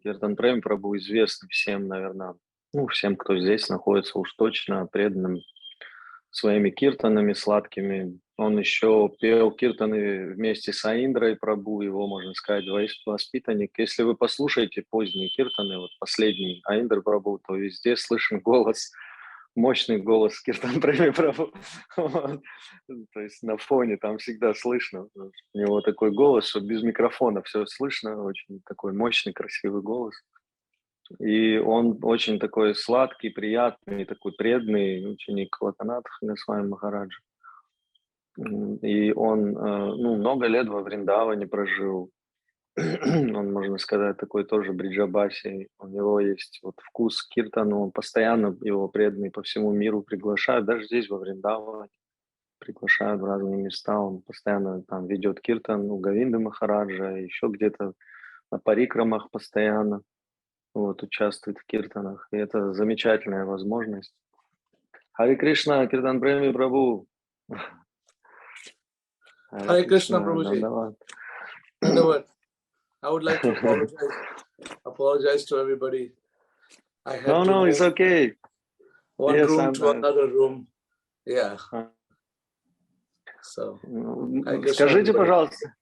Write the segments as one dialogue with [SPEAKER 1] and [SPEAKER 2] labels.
[SPEAKER 1] Киртан Преми прабху известный всем, наверное, ну, всем, кто здесь находится, уж точно преданным своими киртанами сладкими. Он еще пел киртаны вместе с Аиндрой прабху, его, можно сказать, воспитанник. Если вы послушаете поздние киртаны, вот последний Аиндра прабху, то везде слышен голос, мощный голос Киртан Преми прабху. Вот. То есть на фоне там всегда слышно. У него такой голос, что без микрофона все слышно, очень такой мощный, красивый голос. И он очень такой сладкий, приятный, такой преданный ученик Локанатха Госвами Махараджа. И он ну, много лет во Вриндаване прожил. Он, можно сказать, такой тоже бриджабаси. У него есть вот вкус к киртану, он постоянно его преданные по всему миру приглашают, даже здесь во Вриндаване приглашают в разные места. Он постоянно там ведет киртан у Говинды Махараджа, еще где-то на парикрамах постоянно вот, участвует в киртанах. И это замечательная возможность. Харе Кришна, Киртан Преми прабху.
[SPEAKER 2] Харе Кришна, Prabhuji. I would like to apologize to everybody. I had to
[SPEAKER 1] No, it's okay.
[SPEAKER 2] One
[SPEAKER 1] Yes,
[SPEAKER 2] room to another room. Yeah. So,
[SPEAKER 1] скажите, пожалуйста,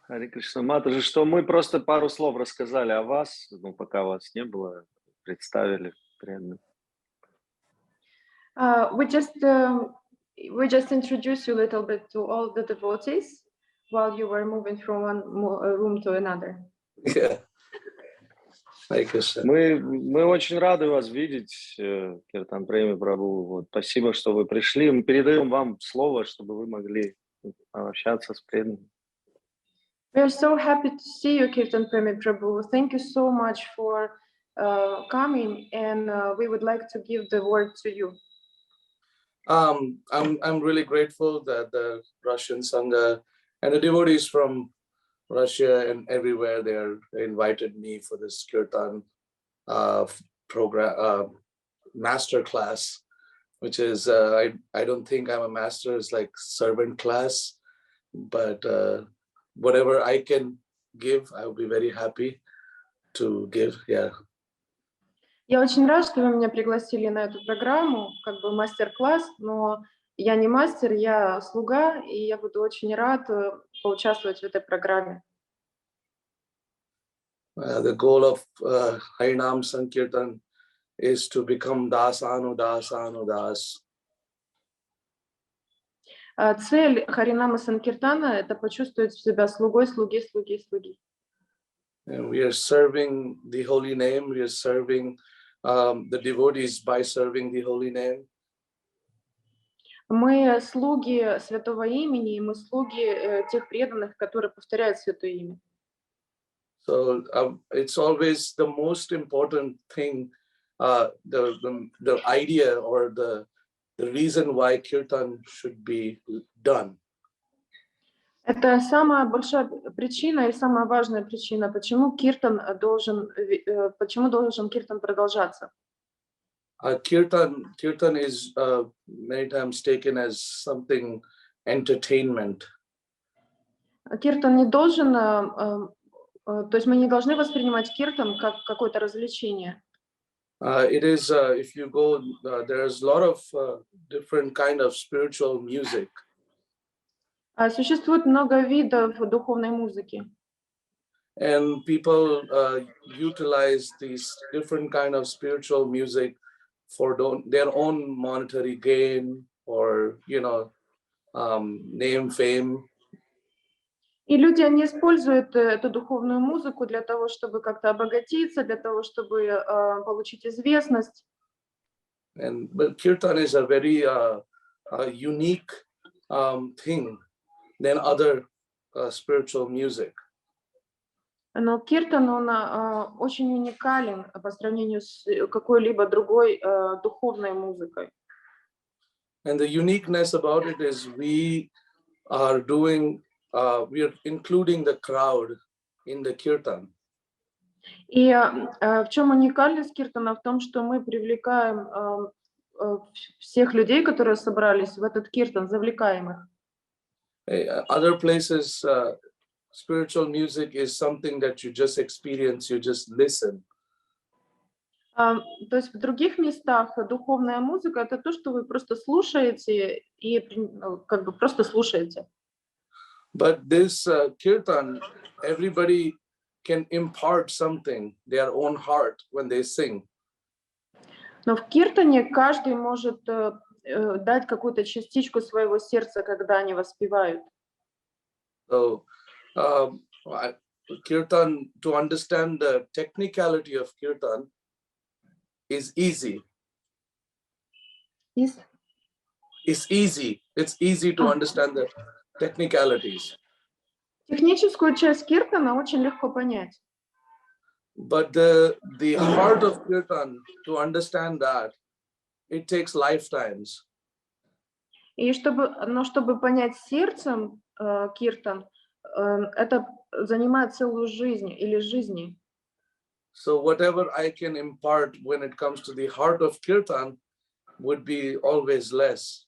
[SPEAKER 1] Харе Кришна Матаджи, что мы просто пару слов рассказали о вас, ну, пока вас не было, представили преданным.
[SPEAKER 3] We just introduced you a little bit to all the devotees while you were moving from one room to another.
[SPEAKER 2] Yeah.
[SPEAKER 1] Мы очень рады вас видеть, Киртан Преми прабху. Вот, спасибо, что вы пришли. Мы передаем вам слово, чтобы вы могли общаться с преданными.
[SPEAKER 3] We are so happy to see you, Kirtan Premi Prabhu. Thank you so much for coming, and we would like to give the word to you.
[SPEAKER 2] I'm really grateful that the Russian Sangha and the devotees from Russia and everywhere they invited me for this Kirtan program, master class, which is I don't think I'm a master, it's like servant class, but whatever I can give, I will be very happy to give. Yeah.
[SPEAKER 3] Я очень рад, что вы меня пригласили на эту программу, как бы мастер-класс, но я не мастер, я слуга, и я буду очень рад поучаствовать в этой программе.
[SPEAKER 2] The goal of Harinam Sankirtan is to become dasanu dasanu das.
[SPEAKER 3] Цель Харинама Санкиртана — это почувствовать себя слугой, слуги, слуги, слуги.
[SPEAKER 2] And we are serving the holy name. We are serving the devotees by serving the holy name.
[SPEAKER 3] Мы слуги Святого Имени, и мы слуги тех преданных, которые повторяют Святое Имя.
[SPEAKER 2] So it's always the most important thing, the idea or the reason why kirtan should be done.
[SPEAKER 3] Это самая большая причина и самая важная причина, почему должен киртан продолжаться.
[SPEAKER 2] Kirtan is many times taken as something entertainment.
[SPEAKER 3] Киртан не должен, то есть мы не должны воспринимать киртан как какое-то развлечение.
[SPEAKER 2] It is, if you go, there's a lot of different kind of spiritual music.
[SPEAKER 3] Существует много видов духовной музыки.
[SPEAKER 2] And people utilize these different kind of spiritual music for their own monetary gain or, you know, name, fame.
[SPEAKER 3] И люди, они используют эту духовную музыку для того, чтобы как-то обогатиться, для того, чтобы получить известность.
[SPEAKER 2] But kirtan is a very unique thing than other spiritual music.
[SPEAKER 3] Но киртан, он очень уникален по сравнению с какой-либо другой духовной музыкой.
[SPEAKER 2] And the uniqueness about it is we are including the crowd in the kirtan.
[SPEAKER 3] И в чем уникальность киртана? В том, что мы привлекаем всех людей, которые собрались в этот киртан, завлекаем их.
[SPEAKER 2] Other places spiritual music is something that you just experience, you just listen.
[SPEAKER 3] То есть в других местах духовная музыка — это то, что вы просто слушаете и как бы просто слушаете.
[SPEAKER 2] But this kirtan, everybody can impart something, their own heart, when they sing.
[SPEAKER 3] Но в киртане каждый может дать какую-то частичку своего сердца, когда они воспевают.
[SPEAKER 2] So, kirtan, to understand the technicality of kirtan is easy.
[SPEAKER 3] Из-
[SPEAKER 2] It's easy. It's easy to understand the technicalities.
[SPEAKER 3] Техническую часть киртана очень легко понять.
[SPEAKER 2] But the heart of kirtan, to understand that, it takes lifetimes.
[SPEAKER 3] Но чтобы понять сердцем киртан, это занимает целую жизнь или жизни.
[SPEAKER 2] So whatever I can impart when it comes to the heart of kirtan would be always less.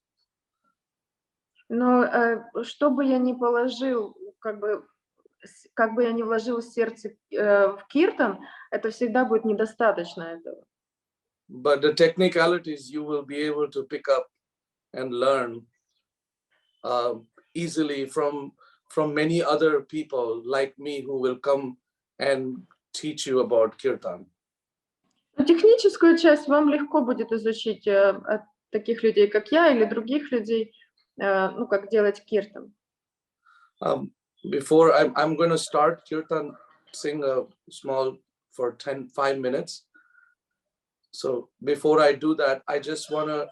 [SPEAKER 3] Но что бы я ни положил, как бы я ни вложил сердце в киртан, это всегда будет недостаточно этого.
[SPEAKER 2] But the technicalities you will be able to pick up and learn easily from many other people like me who will come and teach you about kirtan.
[SPEAKER 3] Но техническую часть вам легко будет изучить от таких людей, как я, или других людей, ну, как делать киртан.
[SPEAKER 2] Before I'm going to start kirtan, sing a small for 5 minutes. So before I do that, I just want to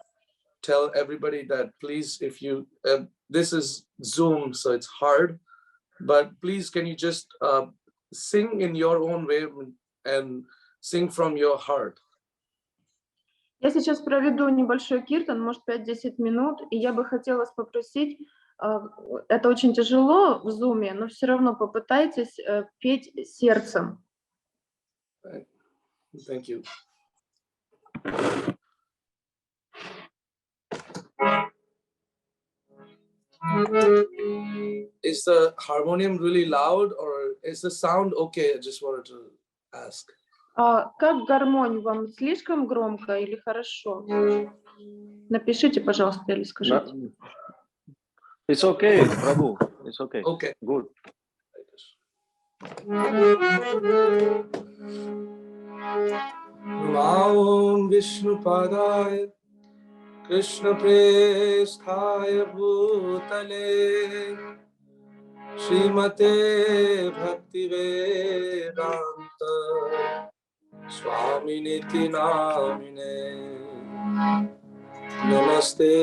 [SPEAKER 2] tell everybody that please, if you, this is Zoom, so it's hard, but please, can you just sing in your own way and sing from your heart.
[SPEAKER 3] Я сейчас проведу небольшой киртан, может 5-10 минут, и я бы хотела вас попросить, это очень тяжело в зуме, но все равно попытайтесь петь сердцем.
[SPEAKER 2] Thank you. Is the harmonium really loud or is the sound okay? I just wanted to ask.
[SPEAKER 3] Как гармонию? Вам слишком громко или хорошо? Напишите, пожалуйста, или скажите.
[SPEAKER 1] It's okay, прабху. It's okay.
[SPEAKER 2] Okay.
[SPEAKER 1] Good.
[SPEAKER 2] Om Vishnu Padaya Krishna Presthaya Bhutale Srimate Bhakti Vedanta Swaminiti Namine Namaste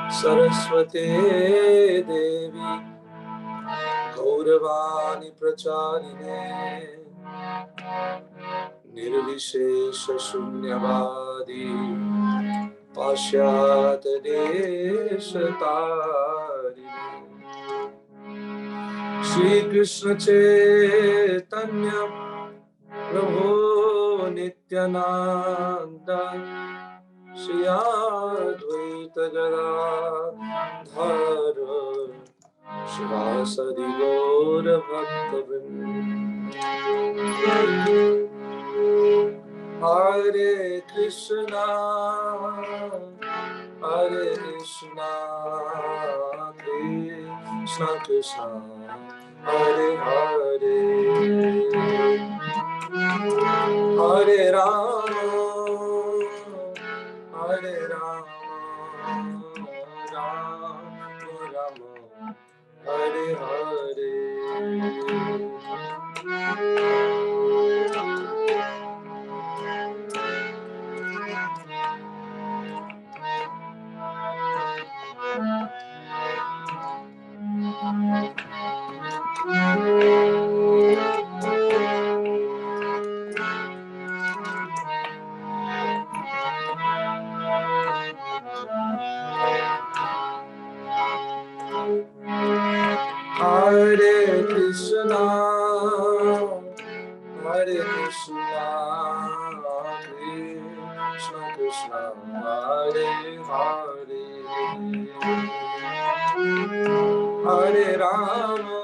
[SPEAKER 2] Saraswate Devi Gauravani Pracharine Nirvishesha Shunyavadi Pashyat Deshatari Shri Krishna Chaitanya Prabhu Nityananda Shri Advaita Gadadhara Shivasadi Gaura Bhaktavrinda Hare Krishna Krishna Krishna Hare Hare Hare Rama Hare Rama Rama Rama Hare Hare Hare Krishna Krishna Krishna Hare Hare Hare Rama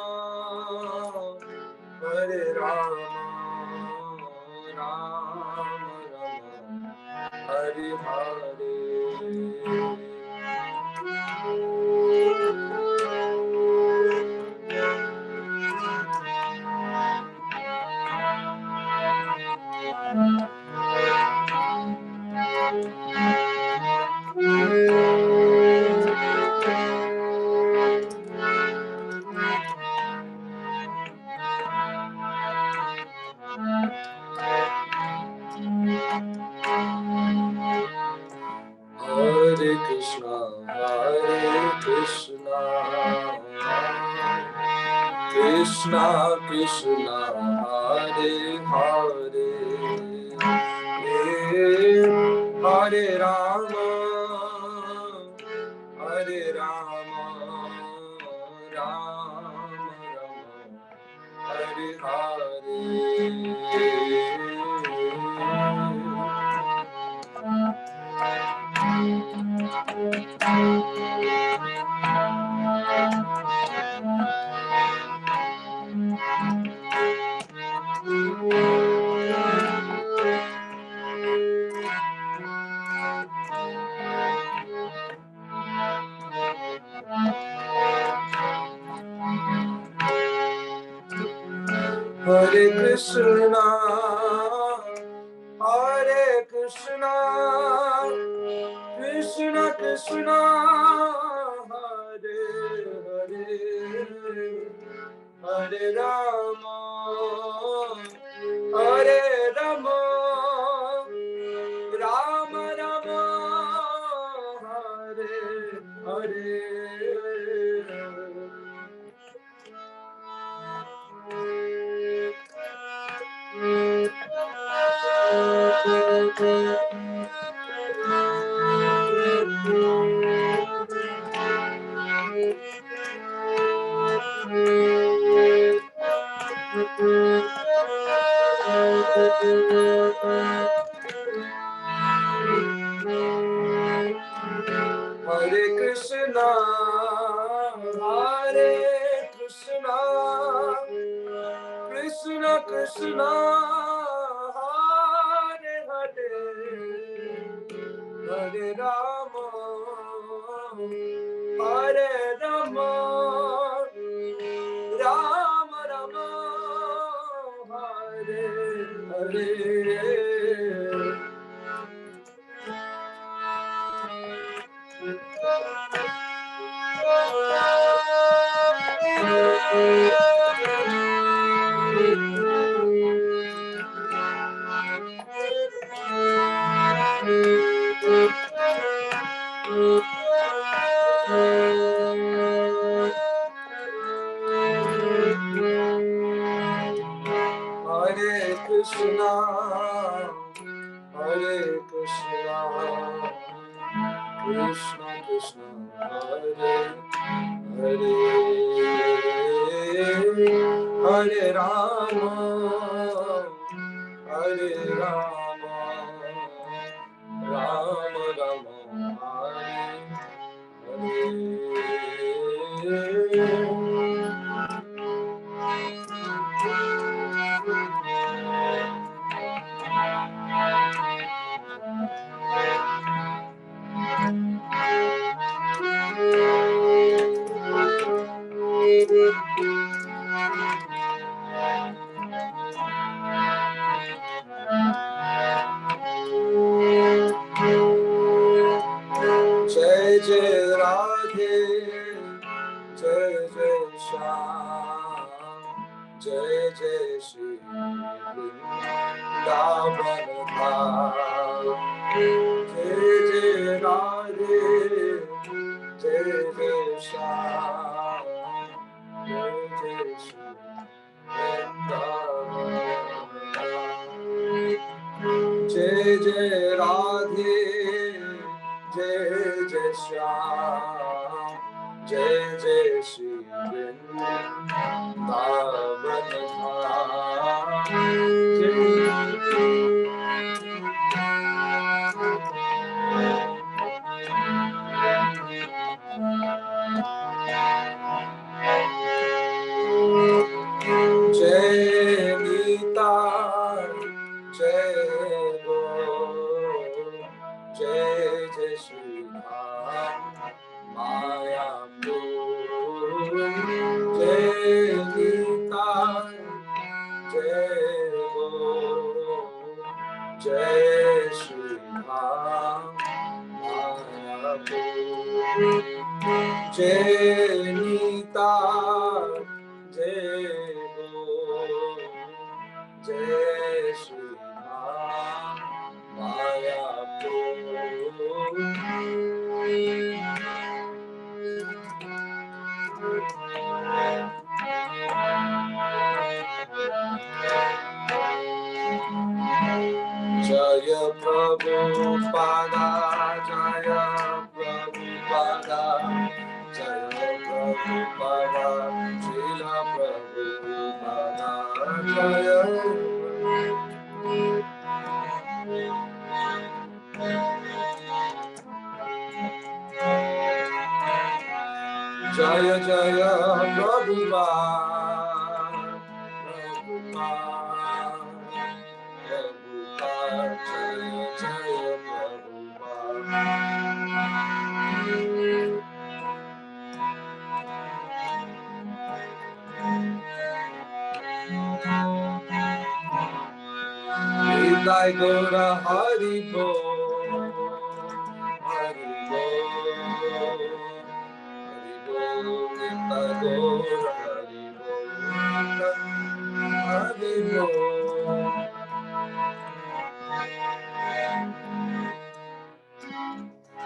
[SPEAKER 2] Krishna Krishna Hare Hare Hare Rama Hare Rama Rama Rama Hare Hare Hare Krishna Hare Krishna Krishna Krishna Hare Hare Hare Rama Hare Rama Rama Rama Hare Hare Hare Krishna Hare Krishna Krishna Krishna Hare Hare Hare Rama Hare Rama Rama Rama Hare Hare Hare Krishna Hare Krishna Krishna Krishna Hare Hare Hare Rama Hare Rama Rama Rama Hare Hare Jai Jai Radhe Jai Jai Shyam Jai Jai Shri Vrindavan Dham Jai Jai Radhe Jai Jai Shyam Jai Jai Shri Vrindavan Dham Jai Jai Radhe Jai Jai Shyam Jai Jai Shri Vrindavan Jai Nita Jai Gaur Jai Jai Shri Mayapur Jai Nita Jai Jaya Prabhupada, Jaya Prabhupada, Jaya Prabhupada, Srila Prabhupada, Jaya Jaya Jaya Prabhupada, Prabhupada, Jaya Jaya Nitai Gora Hari Bol, Hari Bol, Hari Bol, Nitai Gora Hari Bol, Hari Bol.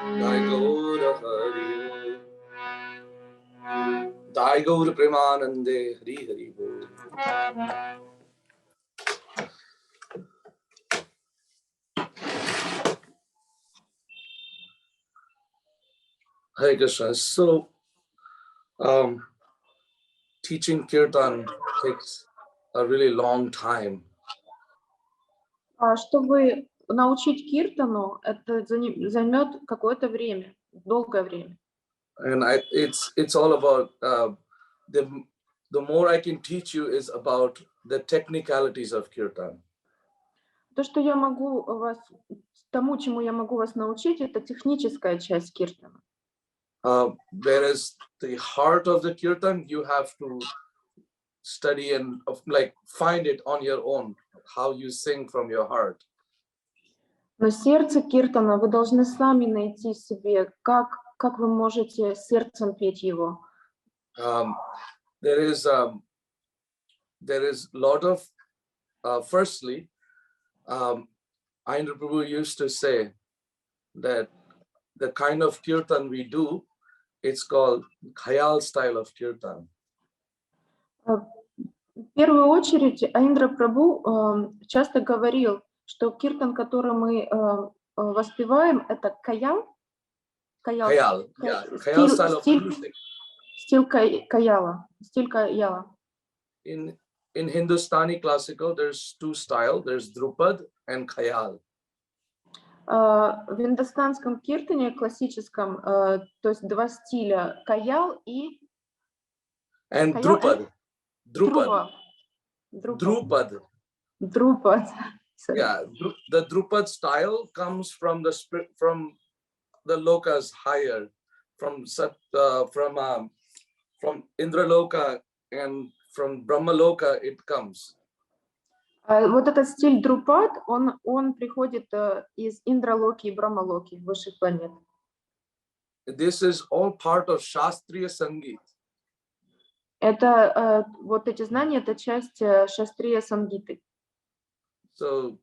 [SPEAKER 2] Nitai Gora Hari Bol, Nitai Gora Premanande, Hari Hari Bol. Hare Krishna. So, teaching Kirtan takes a really long time.
[SPEAKER 3] Чтобы научить киртану, это займет какое-то время, долгое время.
[SPEAKER 2] And it's all about the more I can teach you is about the technicalities of Kirtan.
[SPEAKER 3] То, что я могу вас, тому, чему я могу вас научить, это техническая часть киртана.
[SPEAKER 2] Whereas the heart of the Kirtan, you have to study and find it on your own, how you sing from your heart.
[SPEAKER 3] Но сердце киртана вы должны сами найти себе, как вы можете сердцем петь его.
[SPEAKER 2] There is a lot of firstly, Indra Prabhu used to say that the kind of kirtan we do, it's called khayal style of kirtan.
[SPEAKER 3] В первую очередь, Индра Прабху часто говорил, что киртан, который мы воспеваем, это каял.
[SPEAKER 2] Khayal, yeah, khayal style of music.
[SPEAKER 3] Стиль каяла.
[SPEAKER 2] In Hindustani classical, there's two styles. There's Drupad and Khayal.
[SPEAKER 3] В индостанском киртане классическом, то есть два стиля, каял и...
[SPEAKER 2] And Drupad. Drupad. Yeah, the Drupad style comes from the lokas higher, from Indra Loka and from Brahma Loka it comes.
[SPEAKER 3] Вот этот стиль Друпад, он приходит из Индралоки и Брахмалоки, высших планет.
[SPEAKER 2] This is all part of Shastriya Sangeet.
[SPEAKER 3] Это вот эти знания, это часть Шастрия Сангиты.
[SPEAKER 2] So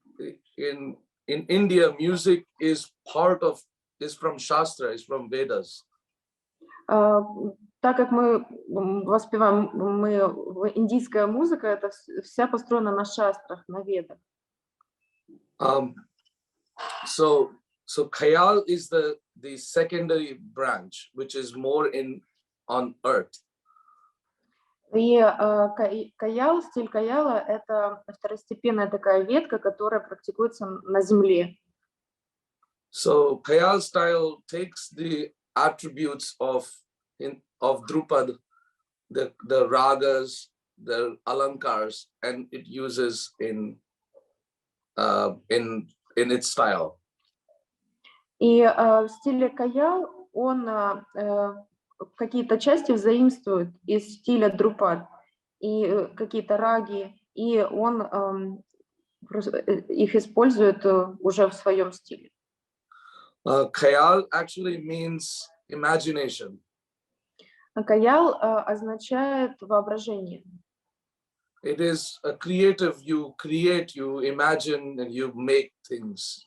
[SPEAKER 2] in India, music is from Shastra, is from Vedas.
[SPEAKER 3] Так как мы воспеваем, индийская музыка, это вся построена на шастрах, на ведах.
[SPEAKER 2] So Khayal is the secondary branch, which is more on earth.
[SPEAKER 3] И каял, стиль каяла, это второстепенная такая ветка, которая практикуется на земле.
[SPEAKER 2] So Khayal style takes the attributes of Drupad, the ragas, the alankars, and it uses in its style.
[SPEAKER 3] И в стиле каял он какие-то части взаимствует из стиля Друпад и какие-то раги, и он их использует уже в своем стиле.
[SPEAKER 2] Khayal actually means imagination.
[SPEAKER 3] Каял означает воображение.
[SPEAKER 2] It is a creative, you create, you imagine, and you make things.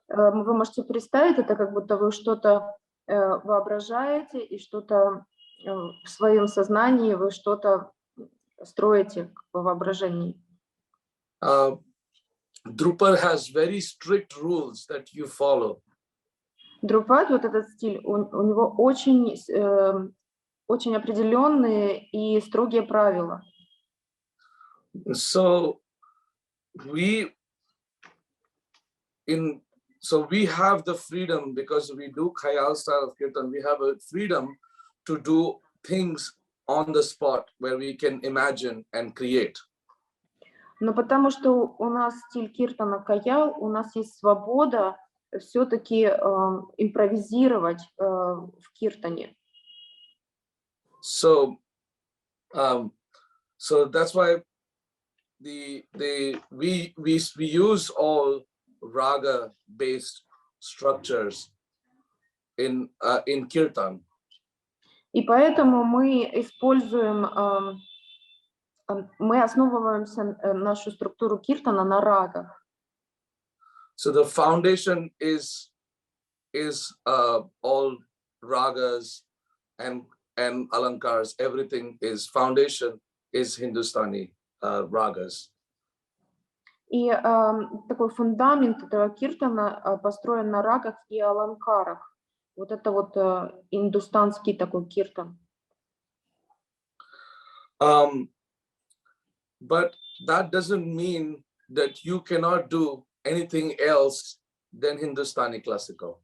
[SPEAKER 3] Вы можете представить, это как будто вы что-то воображаете и что-то в своем сознании вы что-то строите по воображении.
[SPEAKER 2] Drupal has very strict rules that you follow.
[SPEAKER 3] Друпад, вот этот стиль, у него очень определенные и строгие правила.
[SPEAKER 2] So we have the freedom, because we do Khayal style of Kirtan, we have a freedom to do things on the spot where we can imagine and create.
[SPEAKER 3] Но потому что у нас стиль киртана каял, у нас есть свобода все-таки импровизировать в киртане.
[SPEAKER 2] So that's why we use all raga based structures in kirtan.
[SPEAKER 3] И поэтому мы основываемся нашу структуру киртана на рагах.
[SPEAKER 2] So the foundation is all ragas and alankars. Everything is foundation is Hindustani ragas.
[SPEAKER 3] И такой фундамент этого киртана построен на рагах и аланкарах. Вот это вот индустанский такой киртан.
[SPEAKER 2] But that doesn't mean that you cannot do anything else than Hindustani classical.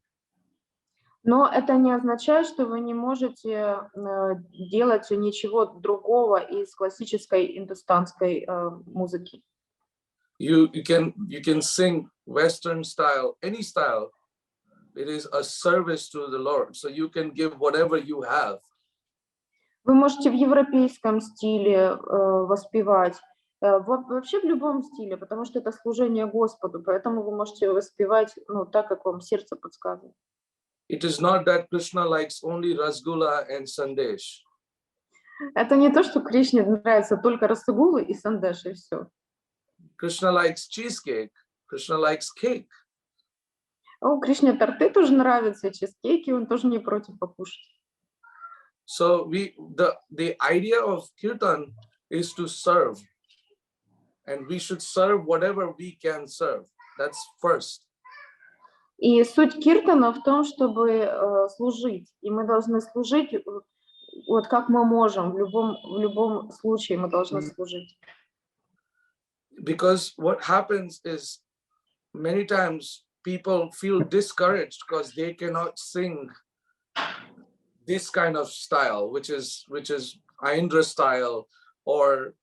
[SPEAKER 3] Но это не означает, что вы не можете делать ничего другого из классической индустанской музыки.
[SPEAKER 2] You can sing Western style, any style. It is a service to the Lord. So you can give whatever you have.
[SPEAKER 3] Вы можете в европейском стиле воспевать, вообще в любом стиле, потому что это служение Господу, поэтому вы можете воспевать так, как вам сердце подсказывает.
[SPEAKER 2] It is not that Krishna likes only rasgulla and sandesh.
[SPEAKER 3] Это не то, что Кришне нравится только расгулы и сандеш, и все.
[SPEAKER 2] Krishna likes cheesecake. Krishna likes cake.
[SPEAKER 3] Кришне торты тоже нравятся, и чизкейки, он тоже не против покушать.
[SPEAKER 2] So the idea of kirtan is to serve, and we should serve whatever we can serve. That's first.
[SPEAKER 3] И суть киртана в том, чтобы служить, и мы должны служить вот как мы можем, в любом случае мы должны служить.
[SPEAKER 2] Because what happens is many times people feel discouraged because they cannot sing this kind of style, which is Aindra style or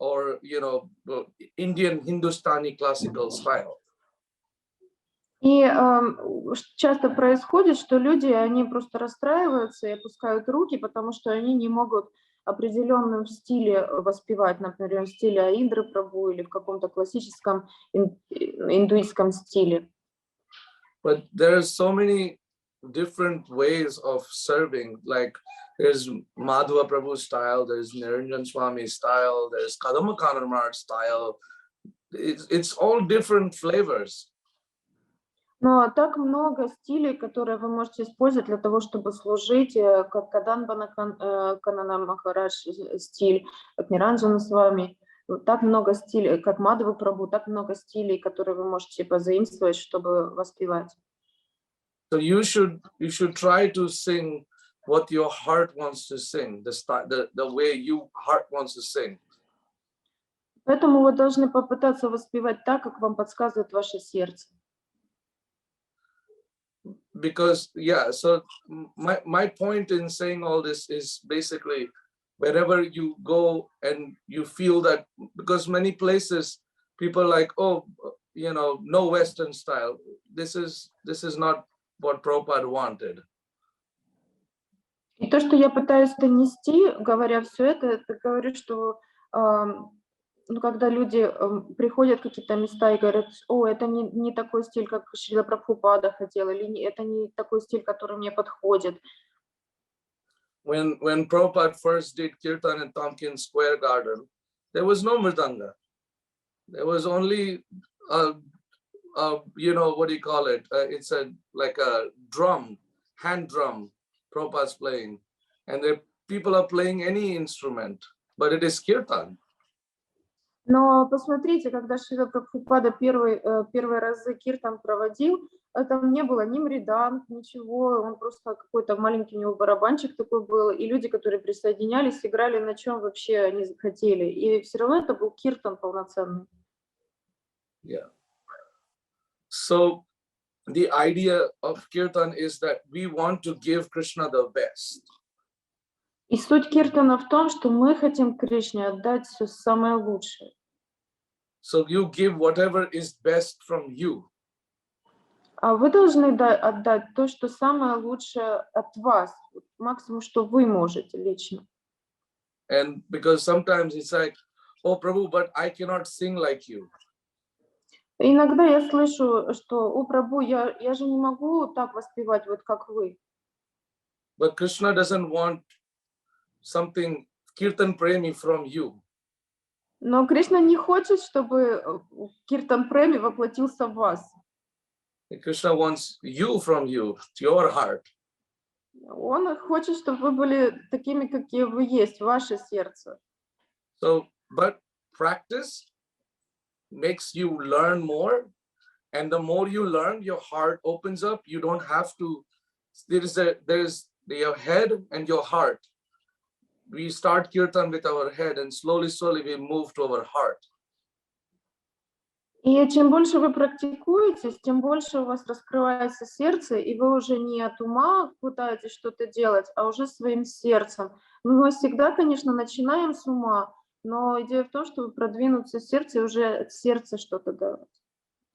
[SPEAKER 2] Indian Hindustani classical style.
[SPEAKER 3] И часто происходит, что люди, они просто расстраиваются и опускают руки, потому что они не могут в определенном стиле воспевать, например, в стиле Аиндры прабху или в каком-то классическом индуистском стиле.
[SPEAKER 2] But there are so many different ways of serving. Like there's Madhava Prabhu style, there's Niranjan Swami style, there's Kadamba Kanamar style. It's all different flavors.
[SPEAKER 3] Но так много стилей, которые вы можете использовать для того, чтобы служить, как Каданбана Канана Махарадж стиль, как Ниранджана с вами, так много стилей, как Мадхава Прабху, так много стилей, которые вы можете позаимствовать, чтобы воспевать.
[SPEAKER 2] So you should try to sing what your heart wants to sing, the way your heart wants to sing.
[SPEAKER 3] Поэтому вы должны попытаться воспевать так, как вам подсказывает ваше сердце.
[SPEAKER 2] Because so my point in saying all this is basically wherever you go and you feel that, because many places people are like, no Western style. This is not what Prabhupada wanted.
[SPEAKER 3] И то, что я пытаюсь донести, говоря все это говорю, что когда люди приходят в какие-то места и говорят, это не такой стиль, как Шрила Прабхупада хотел, или это не такой стиль, который мне подходит.
[SPEAKER 2] When Prabhupada first did Kirtan in Tompkins Square Garden, there was no mridanga. There was only, what do you call it? It's like a drum, hand drum, Prabhupada's playing. And they people are playing any instrument, but it is kirtan.
[SPEAKER 3] Но посмотрите, когда Шрила Прабхупада первые разы киртан проводил, там не было ни мриданг, ничего, он просто какой-то маленький у него барабанчик такой был, и люди, которые присоединялись, играли на чем вообще они захотели, и все равно это был киртан полноценный.
[SPEAKER 2] Yeah. So the idea of kirtan is that we want to give Krishna the best.
[SPEAKER 3] И суть киртана в том, что мы хотим Кришне отдать все самое лучшее.
[SPEAKER 2] So you give whatever is best from you.
[SPEAKER 3] А вы должны отдать то, что самое лучшее от вас, максимум, что вы можете лично.
[SPEAKER 2] And because sometimes it's like, oh Prabhu, but I cannot sing like you.
[SPEAKER 3] Иногда я слышу, что, о, Прабху, я же не могу так воспевать, вот как вы.
[SPEAKER 2] But Krishna doesn't want something Kirtan Premi from you.
[SPEAKER 3] Но Кришна не хочет, чтобы Киртан Преми воплотился в вас.
[SPEAKER 2] Krishna wants you from you, your heart.
[SPEAKER 3] Он хочет, чтобы вы были такими, какие вы есть, ваше сердце.
[SPEAKER 2] So, but practice makes you learn more, and the more you learn, your heart opens up. You don't have to. There's your head and your heart. We start kirtan with our head, and slowly we move to our heart.
[SPEAKER 3] И чем больше вы практикуетесь, тем больше у вас раскрывается сердце, и вы уже не от ума пытаетесь что-то делать, а уже своим сердцем. Мы всегда, конечно, начинаем с ума, но идея в том, чтобы продвинуться в сердце и уже от сердца что-то делать.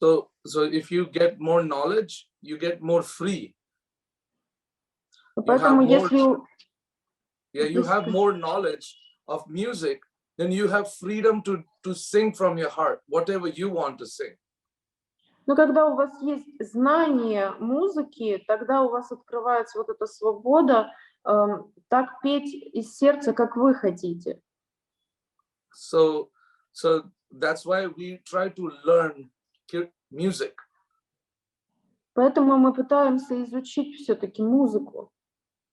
[SPEAKER 2] So if you get more knowledge, you get more free.
[SPEAKER 3] Поэтому если...
[SPEAKER 2] you have more knowledge of music, then you have freedom to sing from your heart, whatever you want to sing.
[SPEAKER 3] Но когда у вас есть знание музыки, тогда у вас открывается вот эта свобода так петь из сердца, как вы хотите.
[SPEAKER 2] So that's why we try to learn music.
[SPEAKER 3] Поэтому мы пытаемся изучить все-таки музыку.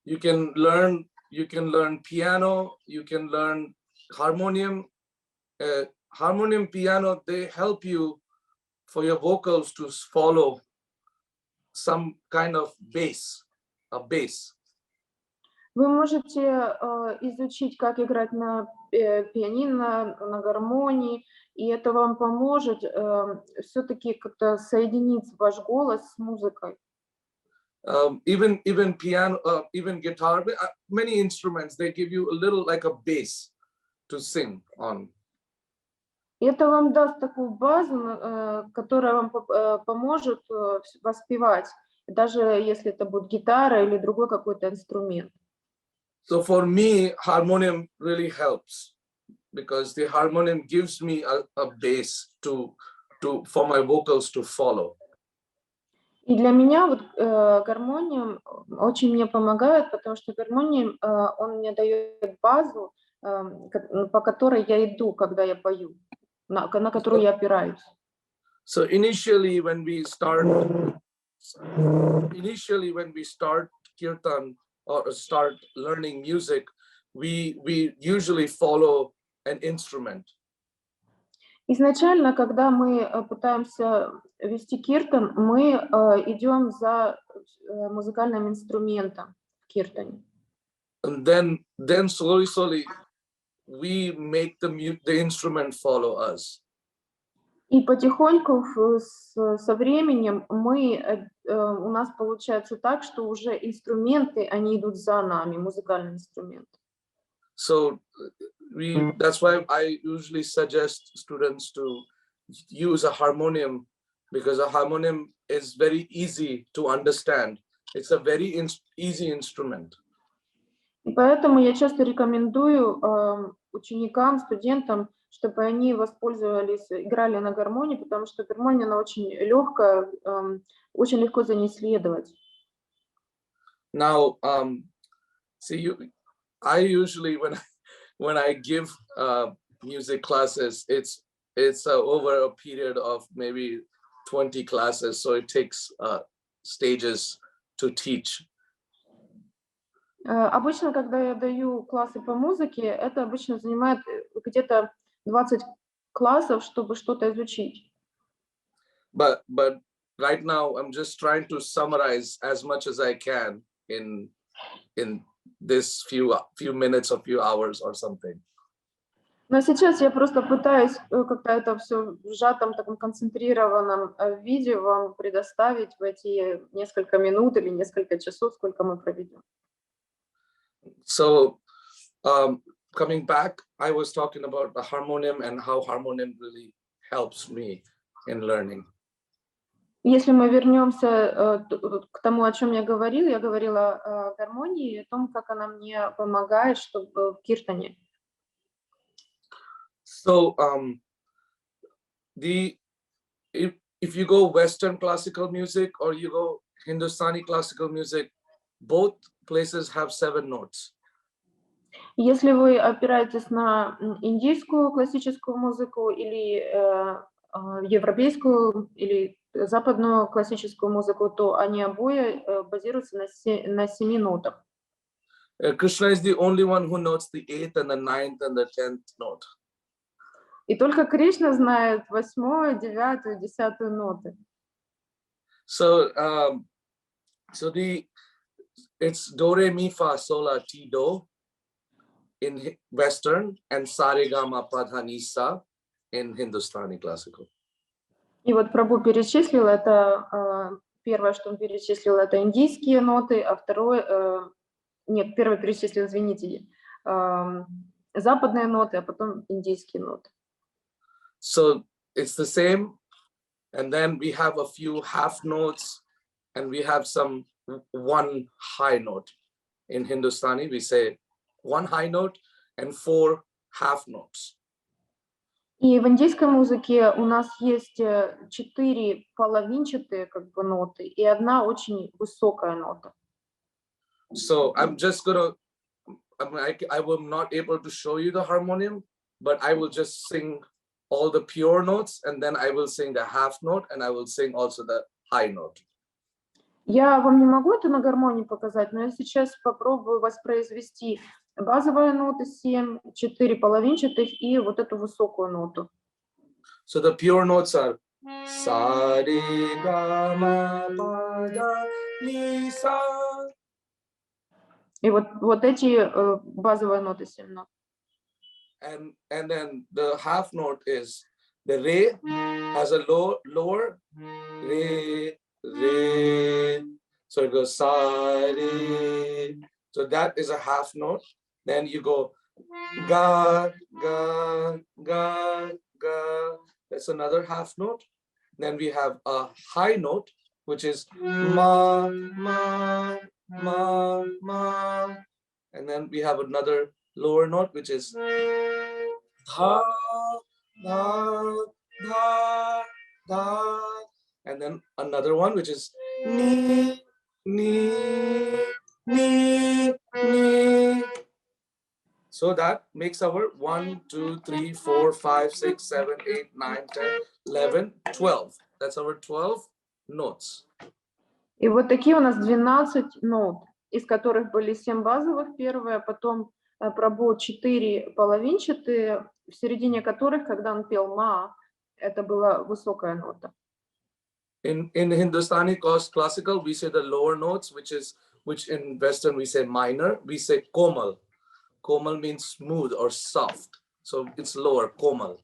[SPEAKER 2] You can learn piano, you can learn harmonium. Harmonium, piano, they help you for your vocals to follow some kind of bass, a bass.
[SPEAKER 3] Вы можете изучить, как играть на пианино, на гармонии, и это вам поможет все-таки как-то соединить ваш голос с музыкой.
[SPEAKER 2] Even piano, even guitar, many instruments, they give you a little like a bass to sing on.
[SPEAKER 3] И это вам даст такую базу, которая вам поможет воспевать, даже если это будет гитара или другой какой-то инструмент.
[SPEAKER 2] So for me, harmonium really helps because the harmonium gives me a bass for my vocals to follow.
[SPEAKER 3] И для меня вот гармония очень мне помогает, потому что гармония, он мне дает базу, по которой я иду, когда я пою, на которую я опираюсь.
[SPEAKER 2] So initially when we start kirtan or start learning music, we usually follow an instrument.
[SPEAKER 3] Изначально, когда мы пытаемся вести киртан, мы идем за музыкальным инструментом в киртане.
[SPEAKER 2] And then slowly we make the instrument follow us.
[SPEAKER 3] И потихоньку со временем у нас получается так, что уже инструменты, они идут за нами, музыкальный инструмент.
[SPEAKER 2] So that's why I usually suggest students to use a harmonium, because a harmonium is very easy to understand. It's a very easy instrument.
[SPEAKER 3] И поэтому я часто рекомендую ученикам, студентам, чтобы они воспользовались, играли на гармонии, потому что гармония, она очень легкая, очень легко за ней следовать.
[SPEAKER 2] Now, I usually when I give music classes, it's over a period of maybe 20 classes, so it takes stages to teach.
[SPEAKER 3] Обычно, когда я даю классы по музыке, это обычно занимает где-то 20 классов, чтобы что-то изучить.
[SPEAKER 2] But right now I'm just trying to summarize as much as I can in this few minutes or few hours or something.
[SPEAKER 3] Но сейчас я просто пытаюсь как-то это все в сжатом, таком концентрированном виде вам предоставить в эти несколько минут или несколько часов, сколько мы проведем.
[SPEAKER 2] So coming back, I was talking about the harmonium and how harmonium really helps me in learning.
[SPEAKER 3] Если мы вернемся к тому, о чем я говорила о гармонии, о том, как она мне помогает, чтобы в киртане.
[SPEAKER 2] So if you go Western classical music or you go Hindustani classical music, both places have 7 notes.
[SPEAKER 3] Если вы опираетесь на индийскую классическую музыку или европейскую или западную классическую музыку, то они обои базируются на 7 нотах.
[SPEAKER 2] Krishna is the only one who notes the 8th and the 9th and the 10th note.
[SPEAKER 3] И только Кришна знает 8-ю, 9-ю, 10-ю ноты.
[SPEAKER 2] So it's do re mi fa sol la ti do in Western and sa re ga ma pa dha ni sa in Hindustani classical.
[SPEAKER 3] И вот Прабху перечислил это, первое, что он перечислил, это индийские ноты, а второе, нет, первое перечислил, извините, западные ноты, а потом индийские ноты.
[SPEAKER 2] So it's the same, and then we have a few half notes, and we have one high note. In Hindustani, we say 1 high note and 4 half notes.
[SPEAKER 3] И в индийской музыке у нас есть 4 половинчатые как бы ноты и 1 очень высокая нота.
[SPEAKER 2] So I'm just gonna, I will not able to show you the harmonium, but I will just sing all the pure notes, and then I will sing the half note, and I will sing also the high note.
[SPEAKER 3] Я вам не могу это на гармонии показать, но я сейчас попробую воспроизвести базовые ноты 7, 4 половинчатых и вот эту высокую ноту.
[SPEAKER 2] So the pure notes are sa re ga ma pa da ni sa.
[SPEAKER 3] И вот эти базовые ноты 7 нот.
[SPEAKER 2] And then the half note is the re has a lower re re, so it goes sa re, so that is a half note. Then you go ga ga ga ga, that's another half note. Then we have a high note which is ma ma ma ma, and then we have another lower note which is dha dha dha dha, and then another one which is ni ni ni ni. So that makes our 1 2 3 4 5 6 7 8 9 10 11 12. That's our 12 notes.
[SPEAKER 3] И вот такие у нас 12 нот, из которых были 7 базовых первые, потом Прабху 4 половинчатые, в середине которых, когда он пел ма, это была высокая нота.
[SPEAKER 2] In Hindustani classical, we say the lower notes, which in Western we say minor. We say komal. Komal means smooth or soft, so it's lower, komal.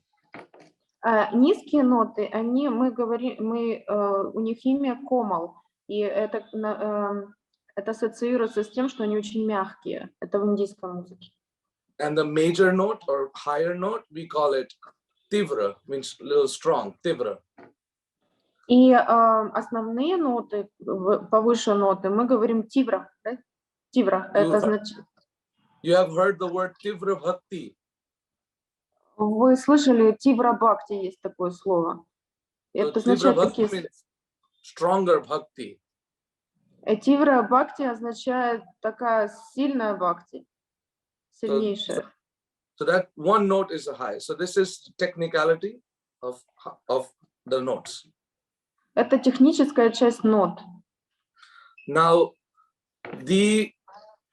[SPEAKER 3] Низкие ноты, у них имя комал, и это ассоциируется с тем, что они очень мягкие. Это в индийской музыке.
[SPEAKER 2] And the major note or higher note, we call it tivra, means little strong, tivra.
[SPEAKER 3] И основные ноты, повыше ноты, мы говорим тивра. Да? Тивра, это значит...
[SPEAKER 2] You have heard the word tivra bhakti.
[SPEAKER 3] Вы слышали, тивра бхакти есть такое слово. Это означает такие...
[SPEAKER 2] Stronger bhakti.
[SPEAKER 3] Тивра бхакти означает такая сильная бхакти, сильнейшая.
[SPEAKER 2] So that one note is a high. So this is technicality of the notes.
[SPEAKER 3] Это техническая часть нот.
[SPEAKER 2] Now, the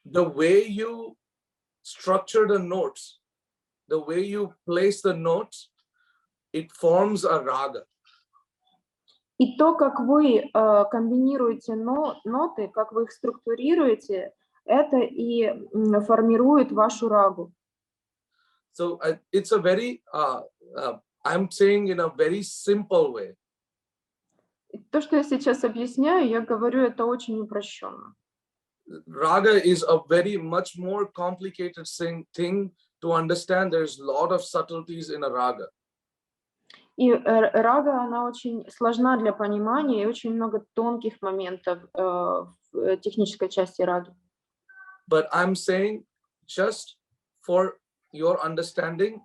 [SPEAKER 2] the way you structure the notes, the way you place the notes, it forms a raga.
[SPEAKER 3] И то, как вы комбинируете ноты, как вы их структурируете, это и формирует вашу рагу.
[SPEAKER 2] So it's a very, I'm saying in a very simple way.
[SPEAKER 3] То, что я сейчас объясняю, я говорю это очень упрощенно.
[SPEAKER 2] Raga is a very much more complicated thing to understand. There's a lot of subtleties in a raga.
[SPEAKER 3] И рага, она очень сложна для понимания, и очень много тонких моментов в технической части раги.
[SPEAKER 2] But I'm saying just for your understanding,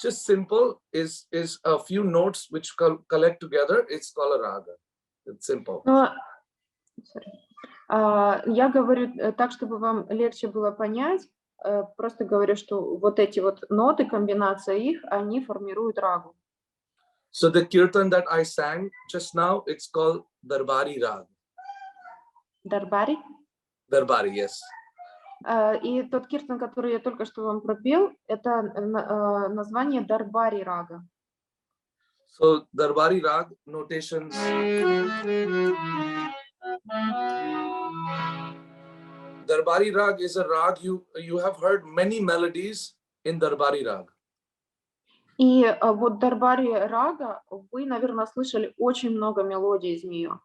[SPEAKER 2] just simple is a few notes which collect together. It's called a raga. It's simple.
[SPEAKER 3] Я говорю так, чтобы вам легче было понять. Просто говорю, что вот эти вот ноты, комбинация их, они формируют рагу.
[SPEAKER 2] So the kirtan that I sang just now, it's called Darbari Rag.
[SPEAKER 3] Дарбари?
[SPEAKER 2] Darbari, yes.
[SPEAKER 3] И тот киртан, который я только что вам пропел, это название Дарбари рага.
[SPEAKER 2] So Darbari Rag notations. Darbari Rag is a rag, you have heard many melodies in Darbari Rag.
[SPEAKER 3] И вот Дарбари рага, вы, наверное, слышали очень много мелодий из нее.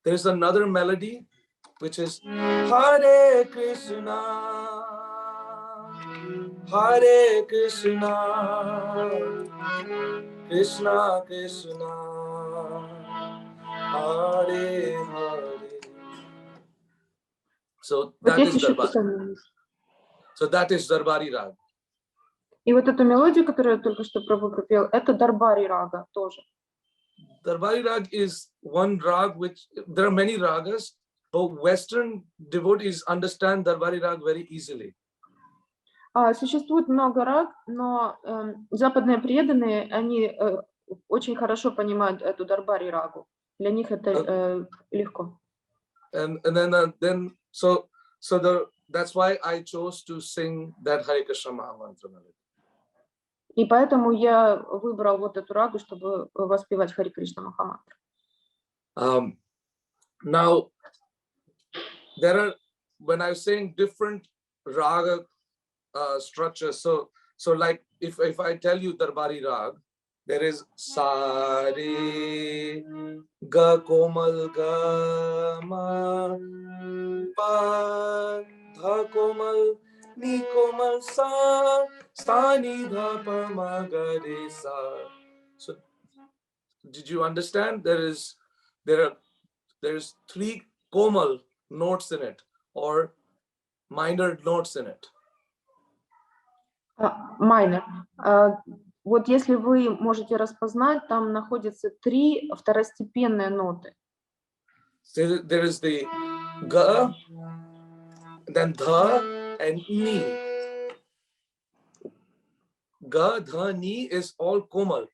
[SPEAKER 2] There's another melody which is Hare Krishna, Hare Krishna, Krishna Krishna, Hare Hare. So that is Darbari. So that is Darbari Rag.
[SPEAKER 3] И вот эту мелодию, которую я только что Прабху пропел, это Дарбари рага тоже.
[SPEAKER 2] Darbari Rag is one rag which, there are many ragas, but Western devotees understand Darbari Rag very easily.
[SPEAKER 3] Существует много раг, но западные преданные, они очень хорошо понимают эту Дарбари рагу. Для них это легко.
[SPEAKER 2] And then that's why I chose to sing that Hare Krishna Mahamantra melody.
[SPEAKER 3] И поэтому я выбрал вот эту рагу, чтобы воспевать Хари Кришна Махамантру.
[SPEAKER 2] Now, there are, when I was saying different raga structures, so like if I tell you Darbari Rag, there is Sa Re Ga Komal Ga Ma Pa Dha Komal Ni Komal Sa Sa Ni Dha Pa Ma Ga Re Sa. So did you understand? There's three komal notes in it, or minor notes in it.
[SPEAKER 3] Майнер. Вот если вы можете распознать, там находятся 3 второстепенные ноты.
[SPEAKER 2] So there is the ga, then dha, and ni. Ga, dha, ni is all komal.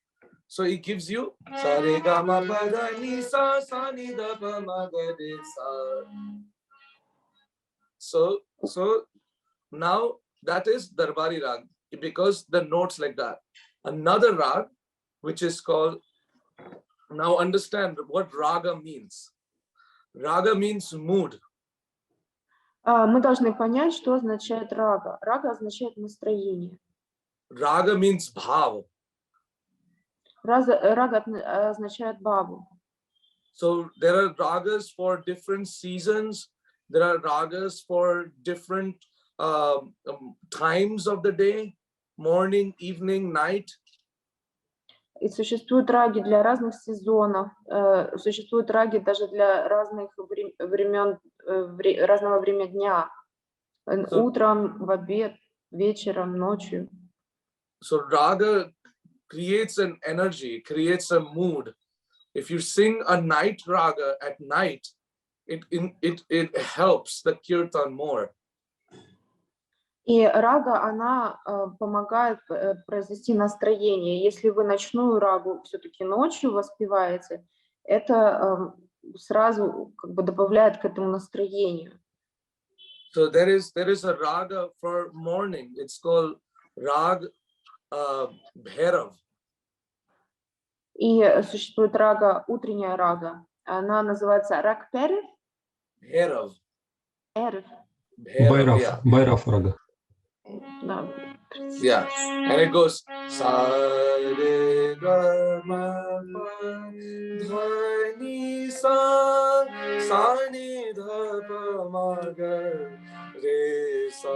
[SPEAKER 2] So it gives you sa re ga ma pa da ni sa sa ni da pa ma ga re sa. So now that is Darbari Rag, because the notes like that. Another rag, which is called, now understand what raga means. Raga means mood.
[SPEAKER 3] Мы должны понять, что означает рага. Рага означает настроение.
[SPEAKER 2] Raga means bhav.
[SPEAKER 3] Рага означает бхаву.
[SPEAKER 2] So there are ragas for different seasons. There are ragas for different times of the day, morning, evening, night.
[SPEAKER 3] И существуют раги для разных сезонов, существуют раги даже для разных времен, разного времени дня, утром, в обед, вечером, ночью.
[SPEAKER 2] So raga creates an energy, creates a mood. If you sing a night raga at night, it helps the kirtan more.
[SPEAKER 3] И рага, она помогает произвести настроение. Если вы ночную рагу все-таки ночью воспеваете, это сразу как бы добавляет к этому настроению.
[SPEAKER 2] So there is a raga for morning. It's called rag bhairav.
[SPEAKER 3] И существует рага, утренняя рага. Она называется раг перев.
[SPEAKER 2] Bhairav.
[SPEAKER 3] Эрев.
[SPEAKER 2] Bhairav, yeah.
[SPEAKER 4] Байраф рага.
[SPEAKER 3] Да.
[SPEAKER 2] Yeah, and it goes sa re ga ma pa dha ni sa ni dha pa ma ga re sa.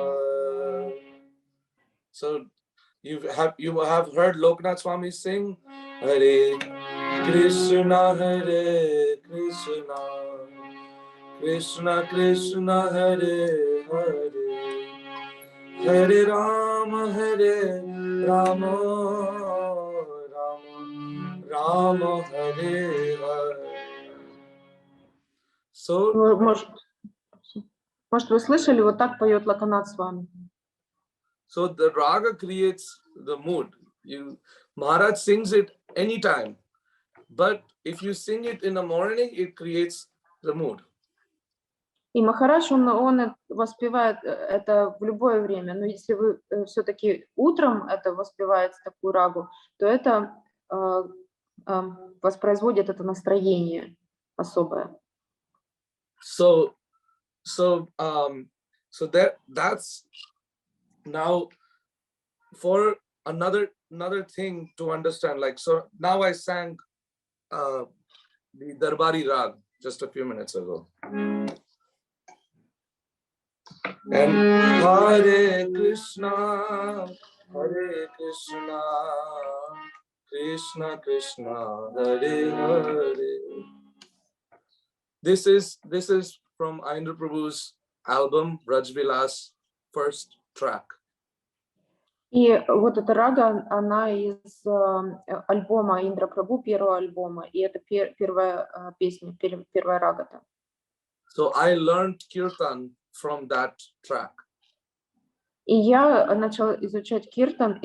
[SPEAKER 2] So you have heard Loknath Swami sing Hare Krishna Krishna Krishna Hare Hare Hare Rama Rama Rama Hare Hare. So,
[SPEAKER 3] Может, вы слышали, вот так поет Локанат с вами.
[SPEAKER 2] So the raga creates the mood. Maharaj sings it anytime, but if you sing it in the morning, it creates the mood.
[SPEAKER 3] И Махарадж, он воспевает это в любое время, но если вы все-таки утром это воспеваете, такую рагу, то это воспроизводит это настроение особое.
[SPEAKER 2] So that's now for another thing to understand. Like, so now I sang the Darbari Rag just a few minutes ago. And Hare Krishna, Krishna Krishna, Hare Hare. This is from Ayendra Prabhu's album Braj Vilas, first track.
[SPEAKER 3] И вот эта рага, она из альбома Индра Прабху, первого альбома, и это первая песня, первая рага.
[SPEAKER 2] So I learned Kirtan from that track.
[SPEAKER 3] И я начала изучать киртан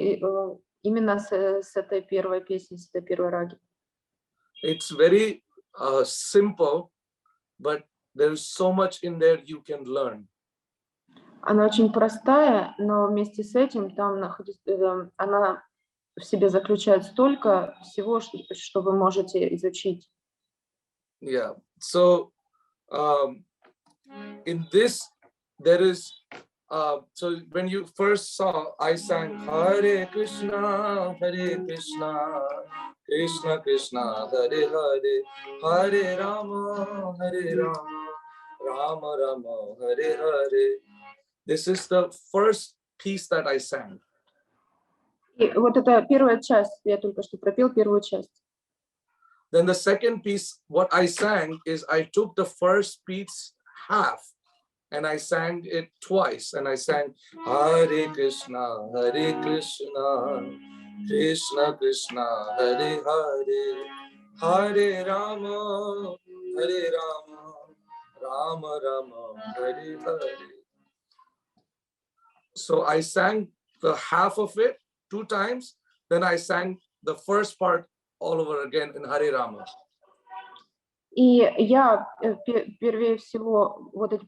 [SPEAKER 3] именно с этой первой песни, с этой первой раги.
[SPEAKER 2] It's very simple, but there is so much in there you can learn.
[SPEAKER 3] Она очень простая, но вместе с этим там она в себе заключает столько всего, что вы можете изучить.
[SPEAKER 2] Yeah. So in this there is so when you first saw, I sang Hare Krishna, Krishna Krishna, Hare Hare, Hare Rama, Rama Rama, Hare Hare. This is the first piece that I sang.
[SPEAKER 3] И вот это первая часть, я только что пропел первую часть.
[SPEAKER 2] Then the second piece, what I sang is I took the first piece half and I sang it twice, and I sang Hare Krishna, Krishna Krishna, Hare Hare, Hare Rama, Rama Rama, Hare Hare. So I sang the half of it 2 times, then I sang the first part all over again in Hare Rama.
[SPEAKER 3] И я первее всего вот эти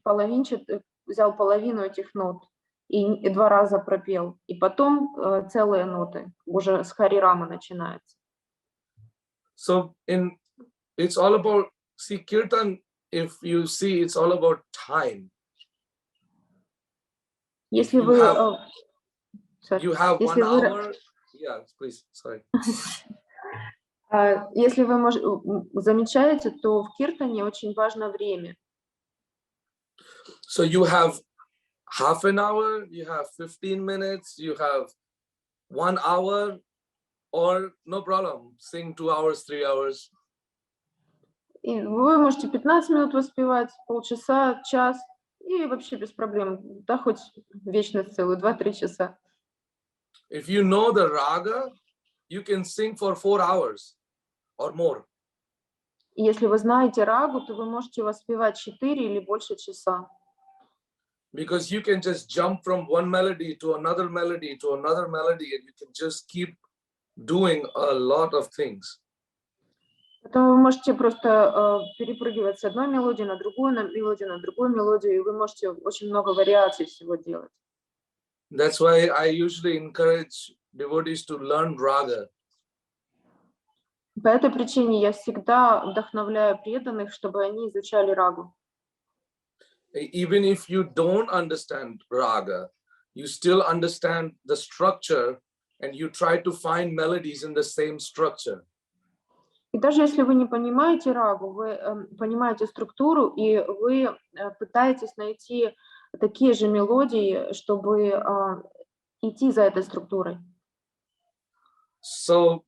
[SPEAKER 3] взял половину этих нот и 2 раза пропел, и потом целые ноты уже с Хари Рама начинается.
[SPEAKER 2] So it's all about, see, Kirtan, if you see, it's all about time.
[SPEAKER 3] Если вы
[SPEAKER 2] you have 1 hour. Yeah, please, sorry.
[SPEAKER 3] Если вы замечаете, то в киртане очень важно время.
[SPEAKER 2] So you have half an hour, you have 15 minutes, you have 1 hour, or no problem, sing 2 hours, 3 hours.
[SPEAKER 3] И вы можете 15 минут воспевать, полчаса, час, и вообще без проблем, да, хоть вечность целую, 2-3 часа.
[SPEAKER 2] If you know the raga, you can sing for 4 hours or more.
[SPEAKER 3] И если вы знаете рагу, то вы можете воспевать 4 или больше часа.
[SPEAKER 2] Because you can just jump from one melody to another melody to another melody, and you can just keep doing a lot of things.
[SPEAKER 3] Поэтому вы можете просто перепрыгивать с одной мелодии на другую мелодию, и вы можете очень много вариаций всего делать.
[SPEAKER 2] That's why I usually encourage devotees to learn raga.
[SPEAKER 3] По этой причине я всегда вдохновляю преданных, чтобы они изучали рагу.
[SPEAKER 2] Even if you don't understand raga, you still understand the structure and you try to find melodies in the same structure.
[SPEAKER 3] И даже если вы не понимаете рагу, вы понимаете структуру, и вы пытаетесь найти такие же мелодии, чтобы идти за этой структурой.
[SPEAKER 2] So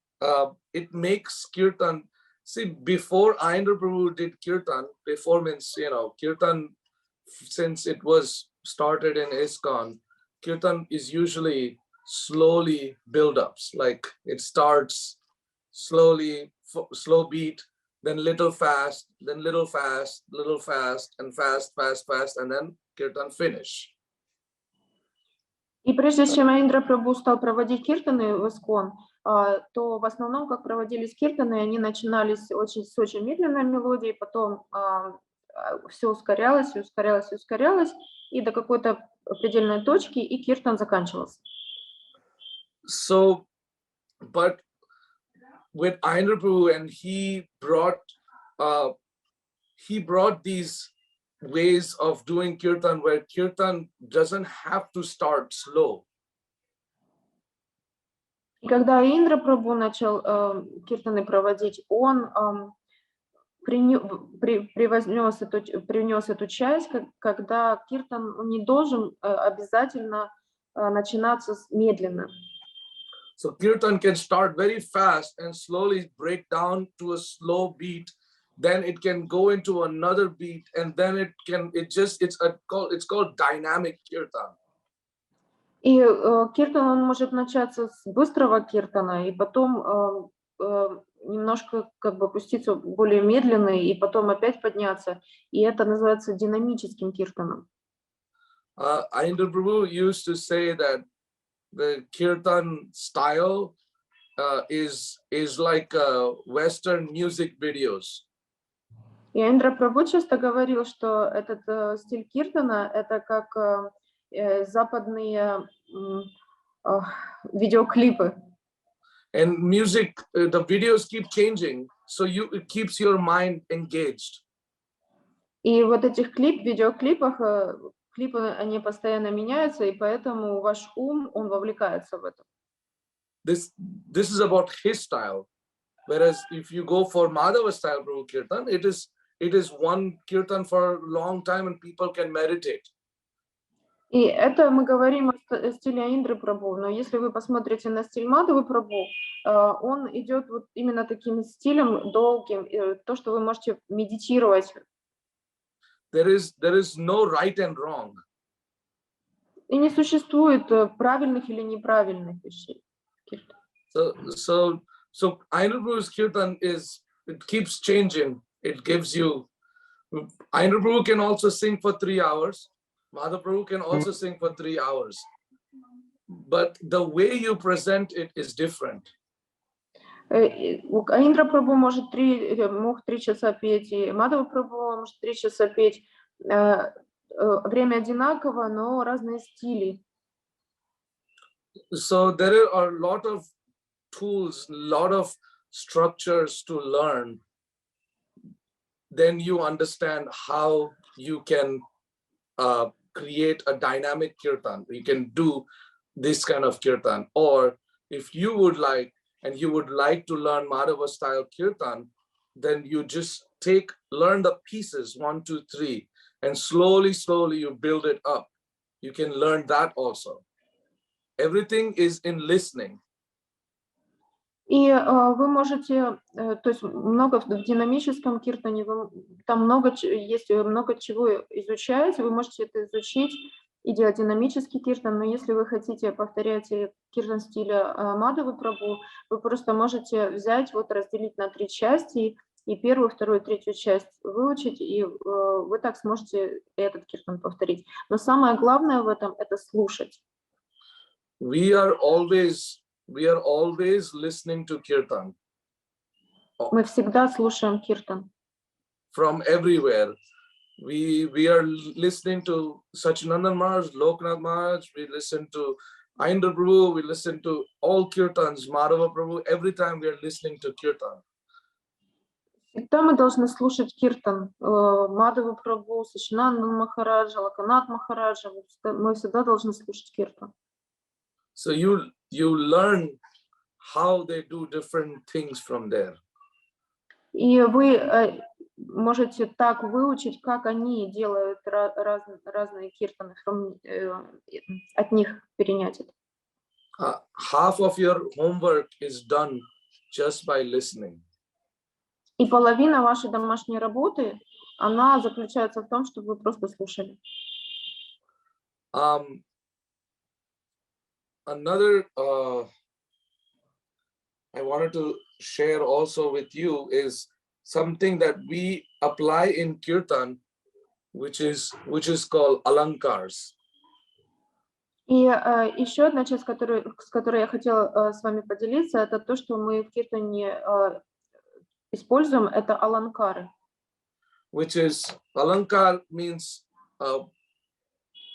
[SPEAKER 2] it makes kirtan. See, before Ayendra Prabhu did kirtan, before means, kirtan, since it was started in ISKCON, kirtan is usually slowly build-ups. Like it starts slowly, slow beat, then little fast, then little fast, little fast, and fast, fast, fast, and then kirtan finish.
[SPEAKER 3] И прежде чем Айндра Прабху стал проводить киртаны в ISKCON, то в основном, как проводились киртаны, они начинались с очень медленной мелодией, потом все ускорялось, ускорялось, ускорялось, и до какой-то предельной точки, и киртан заканчивался.
[SPEAKER 2] So, but with Ayendra Prabhu, and he brought these ways of doing kirtan where kirtan doesn't have to start slow.
[SPEAKER 3] И когда Индра Прабху начал киртаны проводить, он привнес эту часть, когда киртан не должен обязательно начинаться медленно.
[SPEAKER 2] So kirtan can start very fast and slowly break down to a slow beat. Then it can go into another beat, and then it's called dynamic kirtan.
[SPEAKER 3] И киртан, он может начаться с быстрого киртана, и потом немножко как бы опуститься в более медленный, и потом опять подняться. И это называется динамическим киртаном.
[SPEAKER 2] Ayendra Prabhu used to say that the kirtan style is like Western music videos.
[SPEAKER 3] И Айндра Прабху часто говорил, что этот стиль киртана — это как западные видеоклипы.
[SPEAKER 2] And music, the videos keep changing, so it keeps your mind engaged.
[SPEAKER 3] И вот этих видеоклипах, клипы, они постоянно меняются, и поэтому ваш ум, он вовлекается в это.
[SPEAKER 2] This is about his style. Whereas if you go for Madhava style Prabhu Kirtan, it is one Kirtan for a long time and people can meditate.
[SPEAKER 3] И это мы говорим о стиле Айндры Прабху, но если вы посмотрите на стиль Мадхавы Прабху, он идет вот именно таким стилем долгим, то, что вы можете медитировать.
[SPEAKER 2] There is no right and wrong.
[SPEAKER 3] И не существует правильных или неправильных вещей.
[SPEAKER 2] So Ayendra Prabhu's Kirtan it keeps changing. It gives you, Ayendra Prabhu can also sing for 3 hours. Madhava Prabhu can also sing for 3 hours. But the way you present it is different.
[SPEAKER 3] Айндра Прабху мог 3 часа петь, и Мадхава Прабху может 3 часа петь. Время одинаково, но разные стили.
[SPEAKER 2] So there are a lot of tools, a lot of structures to learn. Then you understand how you can create a dynamic kirtan. You can do this kind of kirtan. Or if you would like, and you would like to learn Madhava style kirtan, then you just learn the pieces 1, 2, 3, and slowly you build it up. You can learn that also. Everything is in listening.
[SPEAKER 3] И вы можете, то есть много в динамическом киртане, там есть много чего изучать, вы можете это изучить и делать динамический киртан, но если вы хотите повторять киртан стиля Мадхавы Прабху, вы просто можете взять, разделить на 3 части, и 1, 2, 3 часть выучить, и вы так сможете этот киртан повторить. Но самое главное в этом — это слушать.
[SPEAKER 2] We are always listening to kirtan.
[SPEAKER 3] Мы всегда слушаем киртан.
[SPEAKER 2] From everywhere. We are listening to Sachinandan Maharaj, Loknath Maharaj, we listen to Aindra Prabhu, we listen to all Kirtans, Madhava Prabhu, every time we are listening to Kirtan.
[SPEAKER 3] Всегда мы должны слушать киртан. Мадхава Прабху, Сачинандан Махараджа, Локанат Махараджа. Мы всегда должны слушать киртан.
[SPEAKER 2] So you learn how they do different things from there.
[SPEAKER 3] И вы можете так выучить, как они делают разные киртаны, от них перенять это.
[SPEAKER 2] Half of your homework is done just by listening.
[SPEAKER 3] И половина вашей домашней работы, она заключается в том, чтобы вы просто слушали.
[SPEAKER 2] Another I wanted to share also with you is something that we apply in Kirtan, which is called alankars.
[SPEAKER 3] И еще одна часть, с которой я хотела с вами поделиться, это то, что мы в киртане используем, это аланкары.
[SPEAKER 2] Which is, alankar means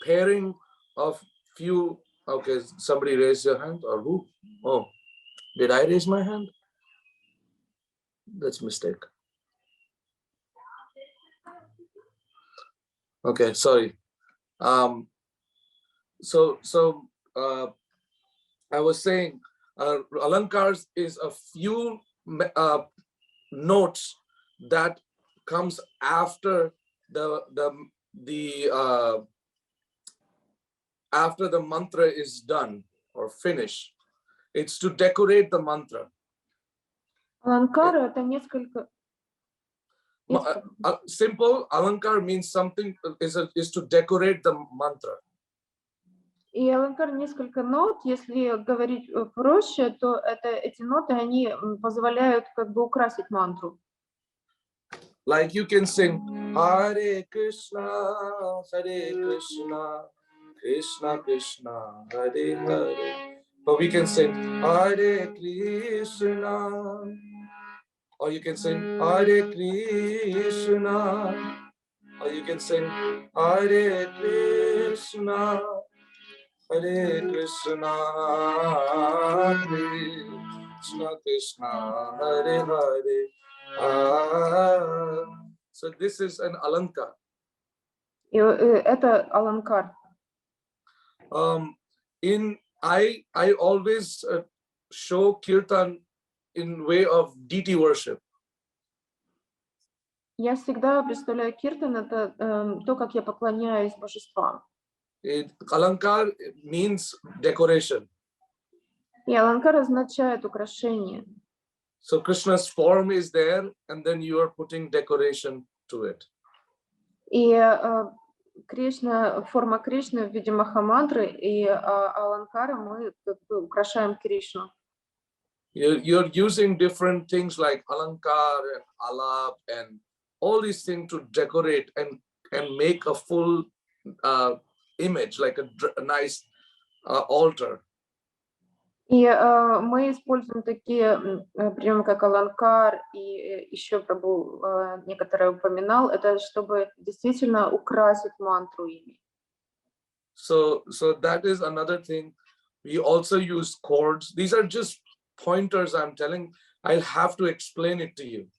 [SPEAKER 2] pairing of few. Okay, somebody raise your hand, or who? Oh, did I raise my hand? That's a mistake. Okay, sorry. So I was saying, alankars is a few notes that comes after after the mantra is done or finished. It's to decorate the mantra.
[SPEAKER 3] Аланкары это несколько.
[SPEAKER 2] Simple alankar means something is to decorate the mantra.
[SPEAKER 3] И аланкар несколько нот, если говорить проще, то эти ноты, они позволяют как бы украсить мантру.
[SPEAKER 2] Like you can sing Hare Krishna, Krishna Krishna, Hare Hare. But we can sing Hare Krishna, or you can sing Hare Krishna, or you can sing Hare Krishna, Hare Krishna, Krishna Krishna, Hare Hare. So this is an alankar.
[SPEAKER 3] Это аланкар.
[SPEAKER 2] I always show kirtan in way of deity worship.
[SPEAKER 3] Я всегда представляю киртан, это то, как я поклоняюсь божествам.
[SPEAKER 2] Alankar means decoration.
[SPEAKER 3] И аланкар означает украшение.
[SPEAKER 2] So Krishna's form is there, and then you are putting decoration to it.
[SPEAKER 3] И Кришна, форма Кришны в виде махамантры, и аланкара мы украшаем Кришну.
[SPEAKER 2] You're using different things like alankar and alap and all these things to decorate and make a full image, like a nice altar.
[SPEAKER 3] И мы используем такие приемы, как аланкар, и еще Прабху некоторые упоминал, это чтобы действительно украсить мантру ими.
[SPEAKER 2] So that is another thing. We also use chords. These are just pointers I'm telling. I'll have to explain it to you.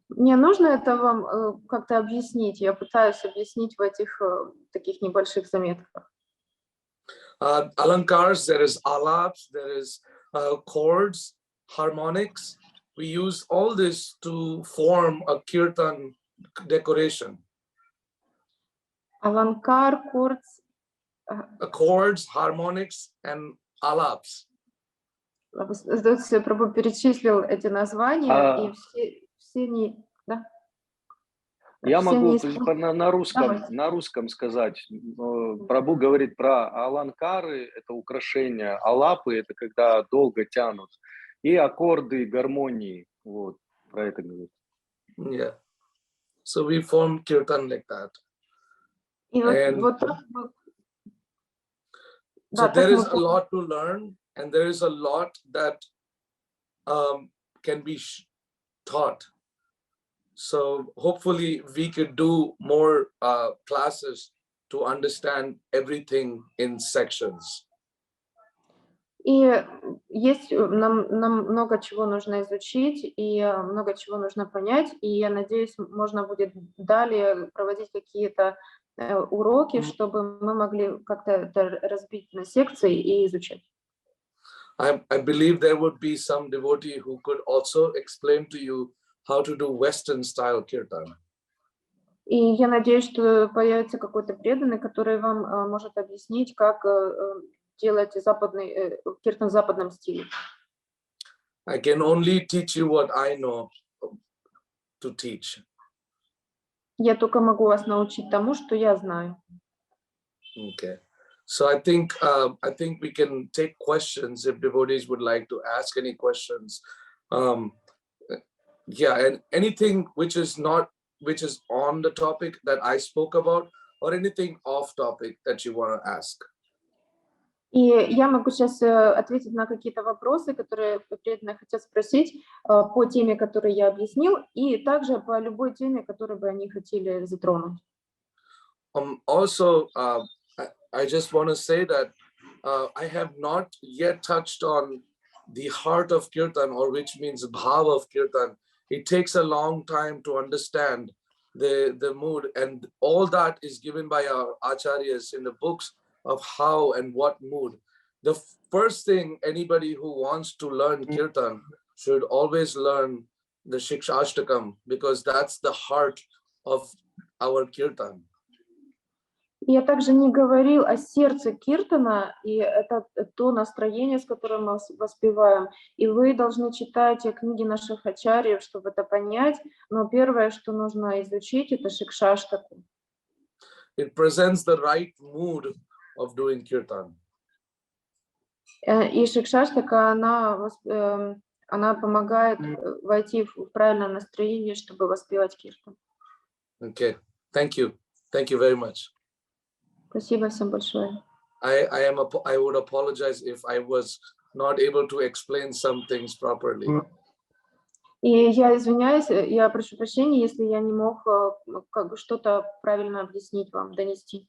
[SPEAKER 3] Мне нужно это вам как-то объяснить. Я пытаюсь объяснить в этих таких небольших заметках.
[SPEAKER 2] Alankars, there is alaps, there is chords, harmonics. We use all this to form a kirtan decoration.
[SPEAKER 3] Alankar,
[SPEAKER 2] chords, harmonics, and alaps.
[SPEAKER 3] Прабху перечислил эти названия, и все не... Да?
[SPEAKER 1] Я могу на русском сказать. Прабху говорит про аланкары, это украшения, алапы, это когда долго тянут, и аккорды, гармонии. Вот, про это говорит.
[SPEAKER 2] Yeah. So we form kirtan like that. So there is a lot to learn, and there is a lot that can be taught. So hopefully we could do more classes to understand everything in sections.
[SPEAKER 3] И есть нам много чего нужно изучить, и много чего нужно понять, и я надеюсь, можно будет далее проводить какие-то уроки, чтобы мы могли как-то это разбить на секции и изучать.
[SPEAKER 2] I believe there would be some devotee who could also explain to you how to do Western style kirtan.
[SPEAKER 3] И я надеюсь, что появится какой-то преданный, который вам может объяснить, как делать западный киртан в западном стиле.
[SPEAKER 2] I can only teach you what I know to teach.
[SPEAKER 3] Я только могу вас научить тому, что я знаю.
[SPEAKER 2] Okay. So I think we can take questions if devotees would like to ask any questions. Yeah, and anything which is on the topic that I spoke about, or anything off topic that you want to ask.
[SPEAKER 3] И я могу сейчас ответить на какие-то вопросы, которые преданные хотят спросить по теме, которую я объяснил, и также по любой теме, которую бы они хотели затронуть.
[SPEAKER 2] Also, I just want to say that I have not yet touched on the heart of kirtan, or which means bhav of kirtan. It takes a long time to understand the mood, and all that is given by our acharyas in the books of how and what mood. The first thing anybody who wants to learn kirtan should always learn the Shikshashtakam, because that's the heart of our kirtan.
[SPEAKER 3] Я также не говорил о сердце киртана, и это то настроение, с которым мы воспеваем. И вы должны читать книги наших ачарьев, чтобы это понять. Но первое, что нужно изучить, это Шикшаштаку.
[SPEAKER 2] It presents the right mood of doing kirtan.
[SPEAKER 3] И Шикшаштака, она помогает войти в правильное настроение, чтобы воспевать киртан.
[SPEAKER 2] Okay, thank you very much.
[SPEAKER 3] Спасибо всем большое.
[SPEAKER 2] I would apologize if I was not able to explain some things properly.
[SPEAKER 3] И я извиняюсь, я прошу прощения, если я не мог как бы что-то правильно объяснить вам, донести.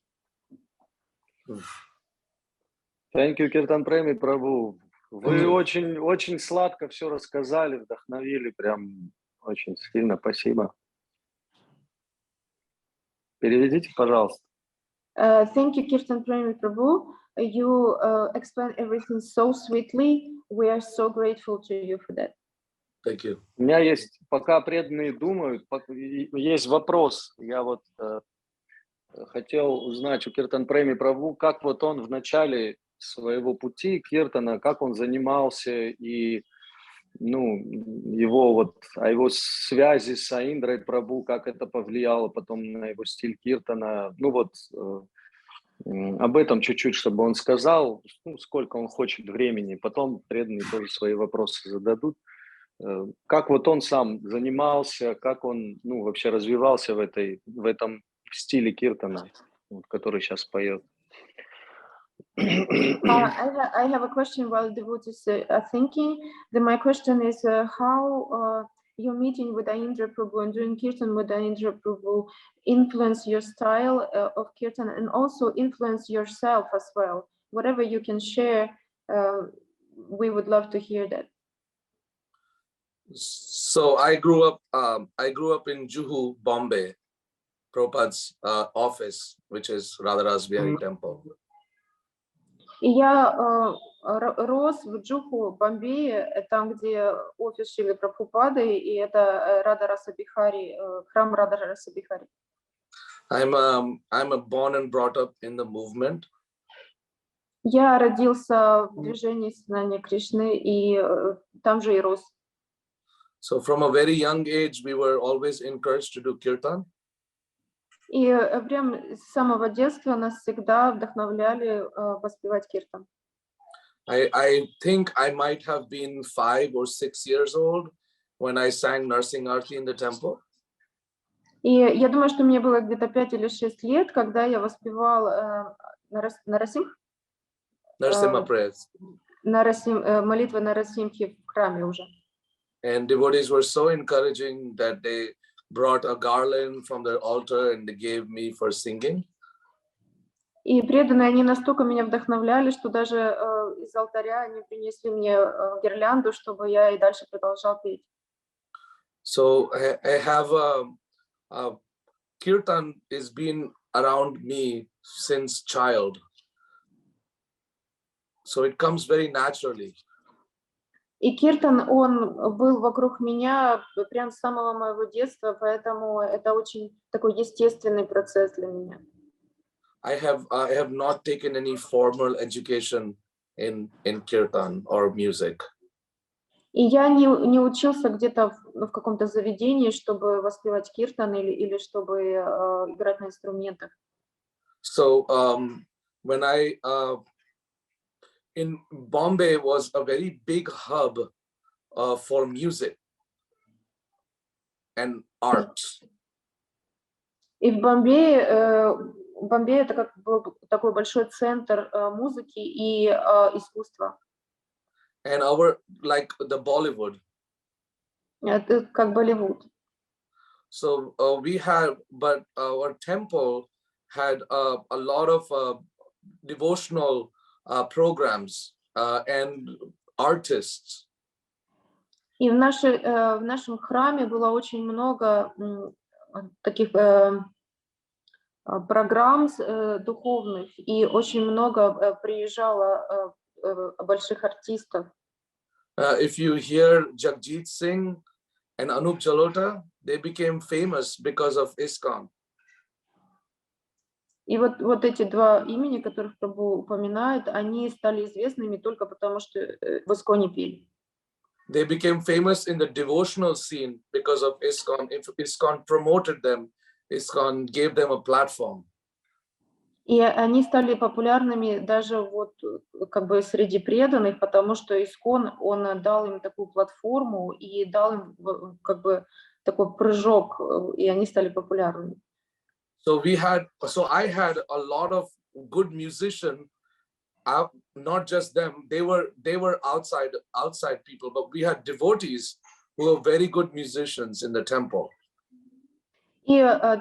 [SPEAKER 1] Thank you, Киртан Преми, прабху. Вы очень сладко все рассказали, вдохновили, прям очень сильно. Спасибо. Переведите, пожалуйста.
[SPEAKER 3] Thank you, Киртан Преми, прабху. You explain everything so sweetly. We are so grateful to you for that.
[SPEAKER 2] Thank you.
[SPEAKER 1] У меня есть, пока преданные думают, есть вопрос. Я вот хотел узнать у Киртан Преми прабху, как вот он в начале своего пути киртана, как он занимался, и его связи с Индрой прабху, как это повлияло потом на его стиль киртана. Об этом чуть-чуть, чтобы он сказал, сколько он хочет времени. Потом преданные тоже свои вопросы зададут. Как вот он сам занимался, как он вообще развивался в этом стиле киртана, который сейчас поет.
[SPEAKER 3] I have a question while devotees are thinking. My question is how your meeting with Indra Prabhu and doing kirtan with Indra Prabhu influence your style of kirtan and also influence yourself as well. Whatever you can share, we would love to hear that.
[SPEAKER 2] So I grew up in Juhu, Bombay, Prabhupada's office, which is Radharas's Vihari temple.
[SPEAKER 3] И я рос в Джуху, Бомбее, там, где офис Шрилы Прабхупады, и это Радха-раса Бихари, храм Радха-раса Бихари.
[SPEAKER 2] I'm born and brought up in the movement.
[SPEAKER 3] Я родился в движении сознания Кришны, и там же и рос.
[SPEAKER 2] So from a very young age, we were always encouraged to do kirtan.
[SPEAKER 3] И прям с самого детства нас всегда вдохновляли воспевать киртан.
[SPEAKER 2] I think I might have been 5 or 6 years old when I sang Narsingh Arti in the temple.
[SPEAKER 3] И я думаю, что мне было где-то 5 или 6 лет, когда я воспевал молитвы Нарасимхи в храме уже.
[SPEAKER 2] And devotees were so encouraging that they brought a garland from their altar and they gave me for singing.
[SPEAKER 3] И преданные, они настолько меня вдохновляли, что даже из алтаря они принесли мне гирлянду, чтобы я и дальше продолжал петь.
[SPEAKER 2] So I have a Kirtan has been around me since child. So it comes very naturally.
[SPEAKER 3] И киртан, он был вокруг меня прям с самого моего детства, поэтому это очень такой естественный процесс для меня.
[SPEAKER 2] I have not taken any formal education in Kirtan or music.
[SPEAKER 3] И я не учился где-то в каком-то заведении, чтобы воспевать киртан или чтобы играть на инструментах.
[SPEAKER 2] So when I in Bombay was a very big hub for music and arts.
[SPEAKER 3] И в Бомбее это как был такой большой центр музыки и искусства.
[SPEAKER 2] And our, like the Bollywood.
[SPEAKER 3] Это как Болливуд.
[SPEAKER 2] So but our temple had a lot of devotional programs and artists.
[SPEAKER 3] И в нашем храме было очень много таких программ духовных, и очень много приезжало больших артистов.
[SPEAKER 2] If you hear Jagjit Singh and Anup Jalota, they became famous because of ISKCON.
[SPEAKER 3] И вот эти два имени, которых прабху упоминает, они стали известными только потому, что в Исконе пели.
[SPEAKER 2] They became famous in the devotional scene because of ISKCON. If ISKCON promoted them, ISKCON gave them a platform.
[SPEAKER 3] И они стали популярными даже вот как бы среди преданных, потому что Искон, он дал им такую платформу и дал им как бы такой прыжок, и они стали популярными.
[SPEAKER 2] So I had a lot of good musicians, not just them. They were outside people, but we had devotees who were very good musicians in the temple.
[SPEAKER 3] И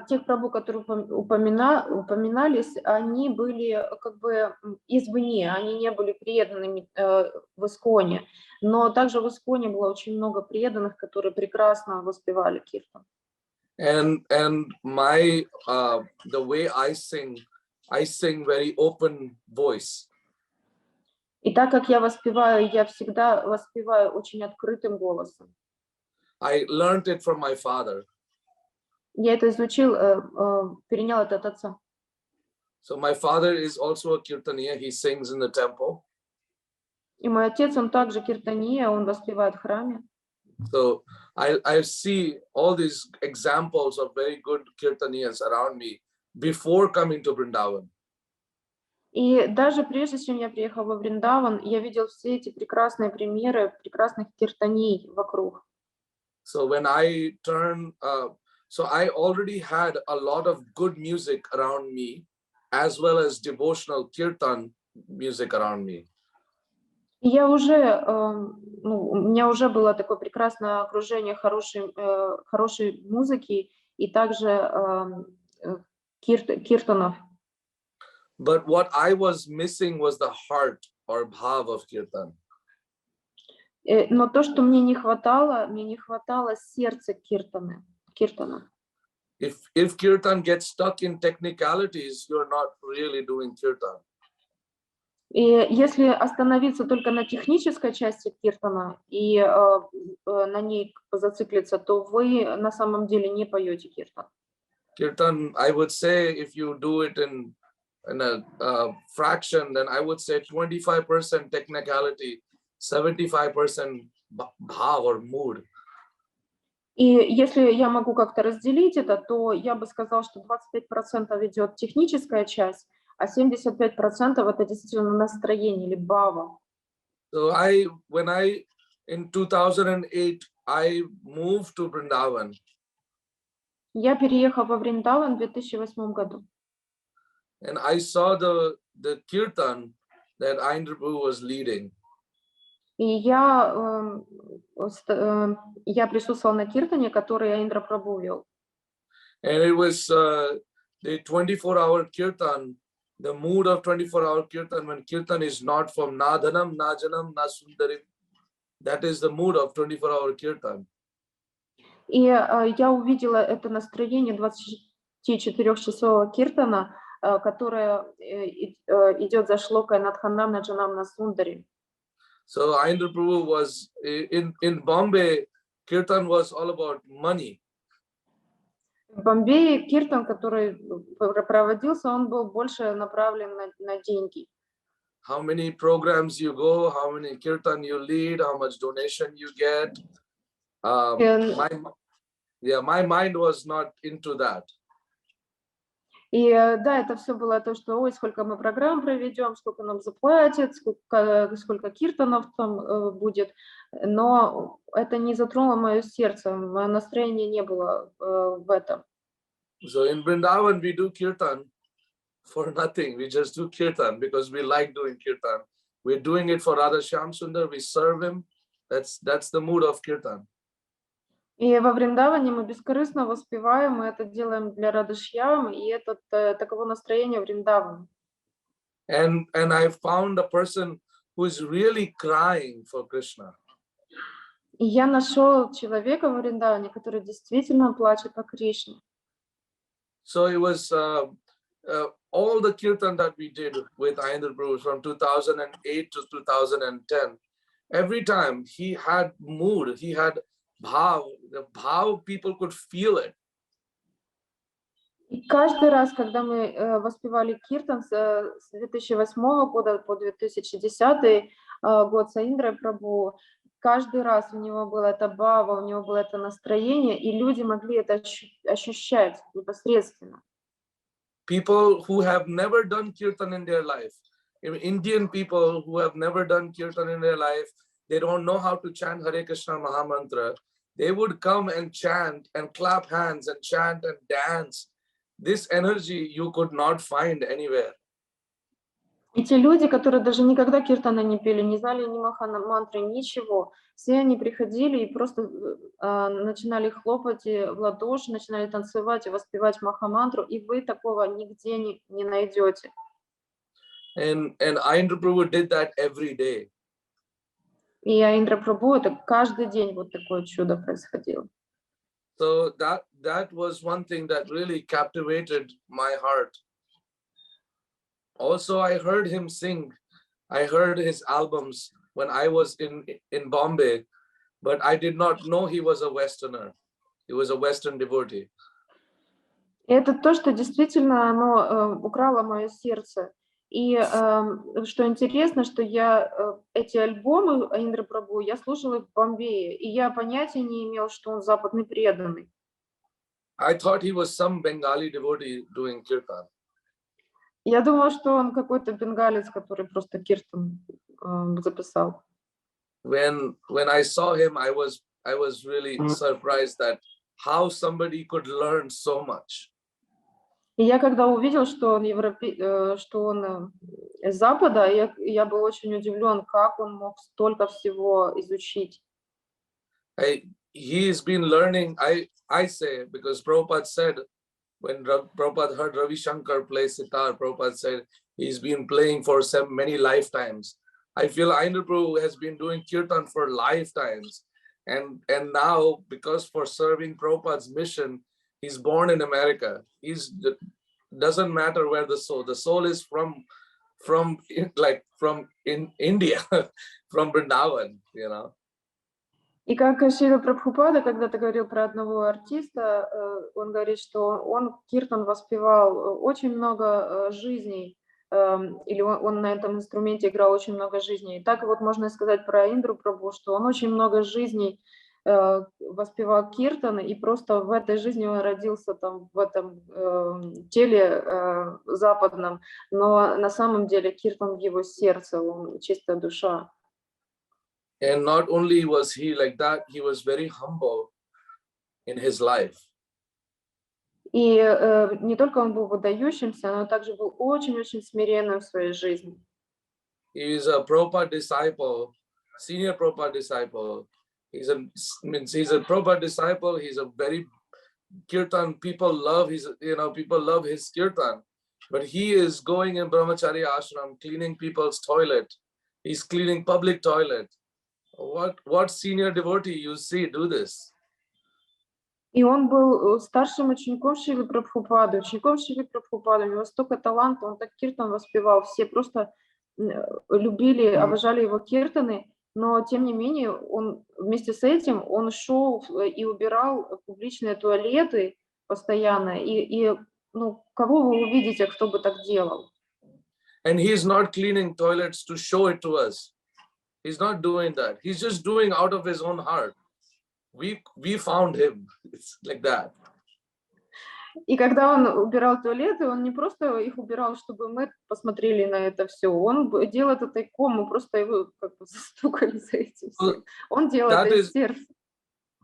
[SPEAKER 3] тех прабху, которые упоминались, они были как бы извне, они не были преданными в Исконе, но также в Исконе было очень много преданных, которые прекрасно воспевали киртан.
[SPEAKER 2] And my the way I sing very open voice.
[SPEAKER 3] И так как я воспеваю, я всегда воспеваю очень открытым голосом.
[SPEAKER 2] I learned it from my father.
[SPEAKER 3] Я это изучил, перенял это от отца.
[SPEAKER 2] So my father is also a Kirtaniya. He sings in the temple.
[SPEAKER 3] И мой отец, он также киртания, он воспевает в храме.
[SPEAKER 2] So I see all these examples of very good Kirtaniyas around me before coming to Vrindavan.
[SPEAKER 3] И даже прежде, чем я приехал во Вриндаван, я видел все эти прекрасные примеры прекрасных киртаний вокруг.
[SPEAKER 2] So when I so I already had a lot of good music around me, as well as devotional kirtan music around me.
[SPEAKER 3] И я уже, у меня уже было такое прекрасное окружение хорошей музыки и также киртанов.
[SPEAKER 2] But what I was missing was the heart or bhav of kirtan.
[SPEAKER 3] Но то, что мне не хватало сердца киртана.
[SPEAKER 2] If kirtan gets stuck in technicalities, you're not really doing kirtan.
[SPEAKER 3] И если остановиться только на технической части киртана и на ней зациклиться, то вы на самом деле не поете киртан.
[SPEAKER 2] Kirtan, I would say, if you do it in a fraction, then I would say 25% technicality, 75% bhav or mood.
[SPEAKER 3] И если я могу как-то разделить это, то я бы сказал, что 25% идет техническая часть, а 75% это действительно настроение или бхава.
[SPEAKER 2] So when in 2008, I moved to Vrindavan.
[SPEAKER 3] Я переехал во Вриндаван в 2008 году.
[SPEAKER 2] And I saw the kirtan that Indra Prabhu was leading.
[SPEAKER 3] И я присутствовал на киртане, который Индра Прабху вел.
[SPEAKER 2] And it was the 24-hour kirtan, the mood of 24-hour kirtan, when kirtan is not from Nadhanam, Najanam, Nasundarim. That is the mood of 24-hour kirtan.
[SPEAKER 3] И я увидела это настроение 24-часового киртана, которое идет за шлокой Надханам, Наджанам, Насундари.
[SPEAKER 2] So Indra Prabhu was in Bombay, kirtan was all about money.
[SPEAKER 3] В Бомбее киртан, который проводился, он был больше направлен на деньги.
[SPEAKER 2] How many programs you go, how many kirtan you lead, how much donation you get. My mind was not into that.
[SPEAKER 3] И да, это все было то, что ой, сколько мы программ проведем, сколько нам заплатят, сколько киртанов там будет, но это не затронуло мое сердце, мое настроение не было в этом.
[SPEAKER 2] So in Vrindavan we do kirtan for nothing. We just do kirtan because we like doing kirtan. We're doing it for Radha Shyam Sundar. We serve him. That's the mood of kirtan.
[SPEAKER 3] И во Вриндаване мы бескорыстно воспеваем, мы это делаем для Радашьямы, и это таково настроение Вриндавана.
[SPEAKER 2] And I found a person who is really crying for Krishna.
[SPEAKER 3] И я нашел человека в Вриндаване, который действительно плачет по Кришне.
[SPEAKER 2] So it was all the kirtan that we did with Indra Prabhu from 2008 to 2010. Every time he had mood, he had bhav. The bhav, people could feel it.
[SPEAKER 3] И каждый раз, когда мы воспевали киртан с 2008 года по 2010 год с Индрой Прабху, каждый раз у него было это бхава, у него было это настроение, и люди могли это ощущать непосредственно.
[SPEAKER 2] People who have never done kirtan in their life, Indian people who have never done kirtan in their life, they don't know how to chant Hare Krishna Mahamantra. They would come and chant and clap hands and chant and dance. This energy you could not find anywhere.
[SPEAKER 3] И те люди, которые даже никогда киртана не пели, не знали ни махамантры, ничего, все они приходили и просто начинали хлопать в ладоши, начинали танцевать и воспевать махамантру, и вы такого нигде не найдете.
[SPEAKER 2] And Indra Prabhu did that every day.
[SPEAKER 3] И Индра Прабху, это каждый день вот такое чудо происходило.
[SPEAKER 2] So that was one thing that really captivated my heart. Also, I heard him sing. I heard his albums when I was in Bombay, but I did not know he was a Westerner. He was a Western devotee.
[SPEAKER 3] И это то, что действительно оно украло мое сердце. И что интересно, что я эти альбомы Индры Прабху я слушала в Бомбее, и я понятия не имел, что он западный преданный.
[SPEAKER 2] I thought he was some Bengali devotee doing kirtan.
[SPEAKER 3] Я думала, что он какой-то бенгалец, который просто киртан записал.
[SPEAKER 2] When I saw him, I was really surprised that how somebody could learn so much.
[SPEAKER 3] И я когда увидел, что он что он из Запада, я был очень удивлен, как он мог столько всего изучить.
[SPEAKER 2] He's been learning. I say because Prabhupada said when Prabhupada heard Ravi Shankar play sitar, Prabhupada said he's been playing for many lifetimes. I feel Indra Prabhu has been doing kirtan for lifetimes, and now because for serving Prabhupada's mission, he's born in America. Doesn't matter where the soul is from India, from Vrindavan, you know.
[SPEAKER 3] И как Шрила Прабхупада когда-то говорил про одного артиста, он говорит, что он киртан воспевал очень много жизней, или он на этом инструменте играл очень много жизней. И так вот можно сказать про Индру Прабху, что он очень много жизней воспевал киртаны, и просто в этой жизни он родился там в этом теле западном, но на самом деле киртан в его сердце, он чистая душа.
[SPEAKER 2] And not only was he like that, he was very humble in his life.
[SPEAKER 3] И не только он был выдающимся, но также был очень-очень смиренным в своей жизни.
[SPEAKER 2] He is a Prabhupada disciple senior Prabhupada disciple. He's a Prabhupada disciple. He's a very Kirtan. People love his Kirtan. But he is going in Brahmacharya ashram, cleaning people's toilet. He's cleaning public toilet. What senior devotee you see do this?
[SPEAKER 3] И он был старшим учеником Шрилы Прабхупады, у него столько таланта, он так киртан воспевал, все просто любили, обожали его киртаны, но тем не менее он вместе с этим он шел и убирал публичные туалеты постоянно, и ну, кого вы увидите, кто бы так делал?
[SPEAKER 2] And he is not cleaning toilets to show it to us. He's not doing that. He's just doing out of his own heart. We found him. It's like that.
[SPEAKER 3] И когда он убирал туалеты, он не просто их убирал, чтобы мы посмотрели на это все. Он делал это тайком, мы просто его как бы застукали за этим. Он делал это из сердца.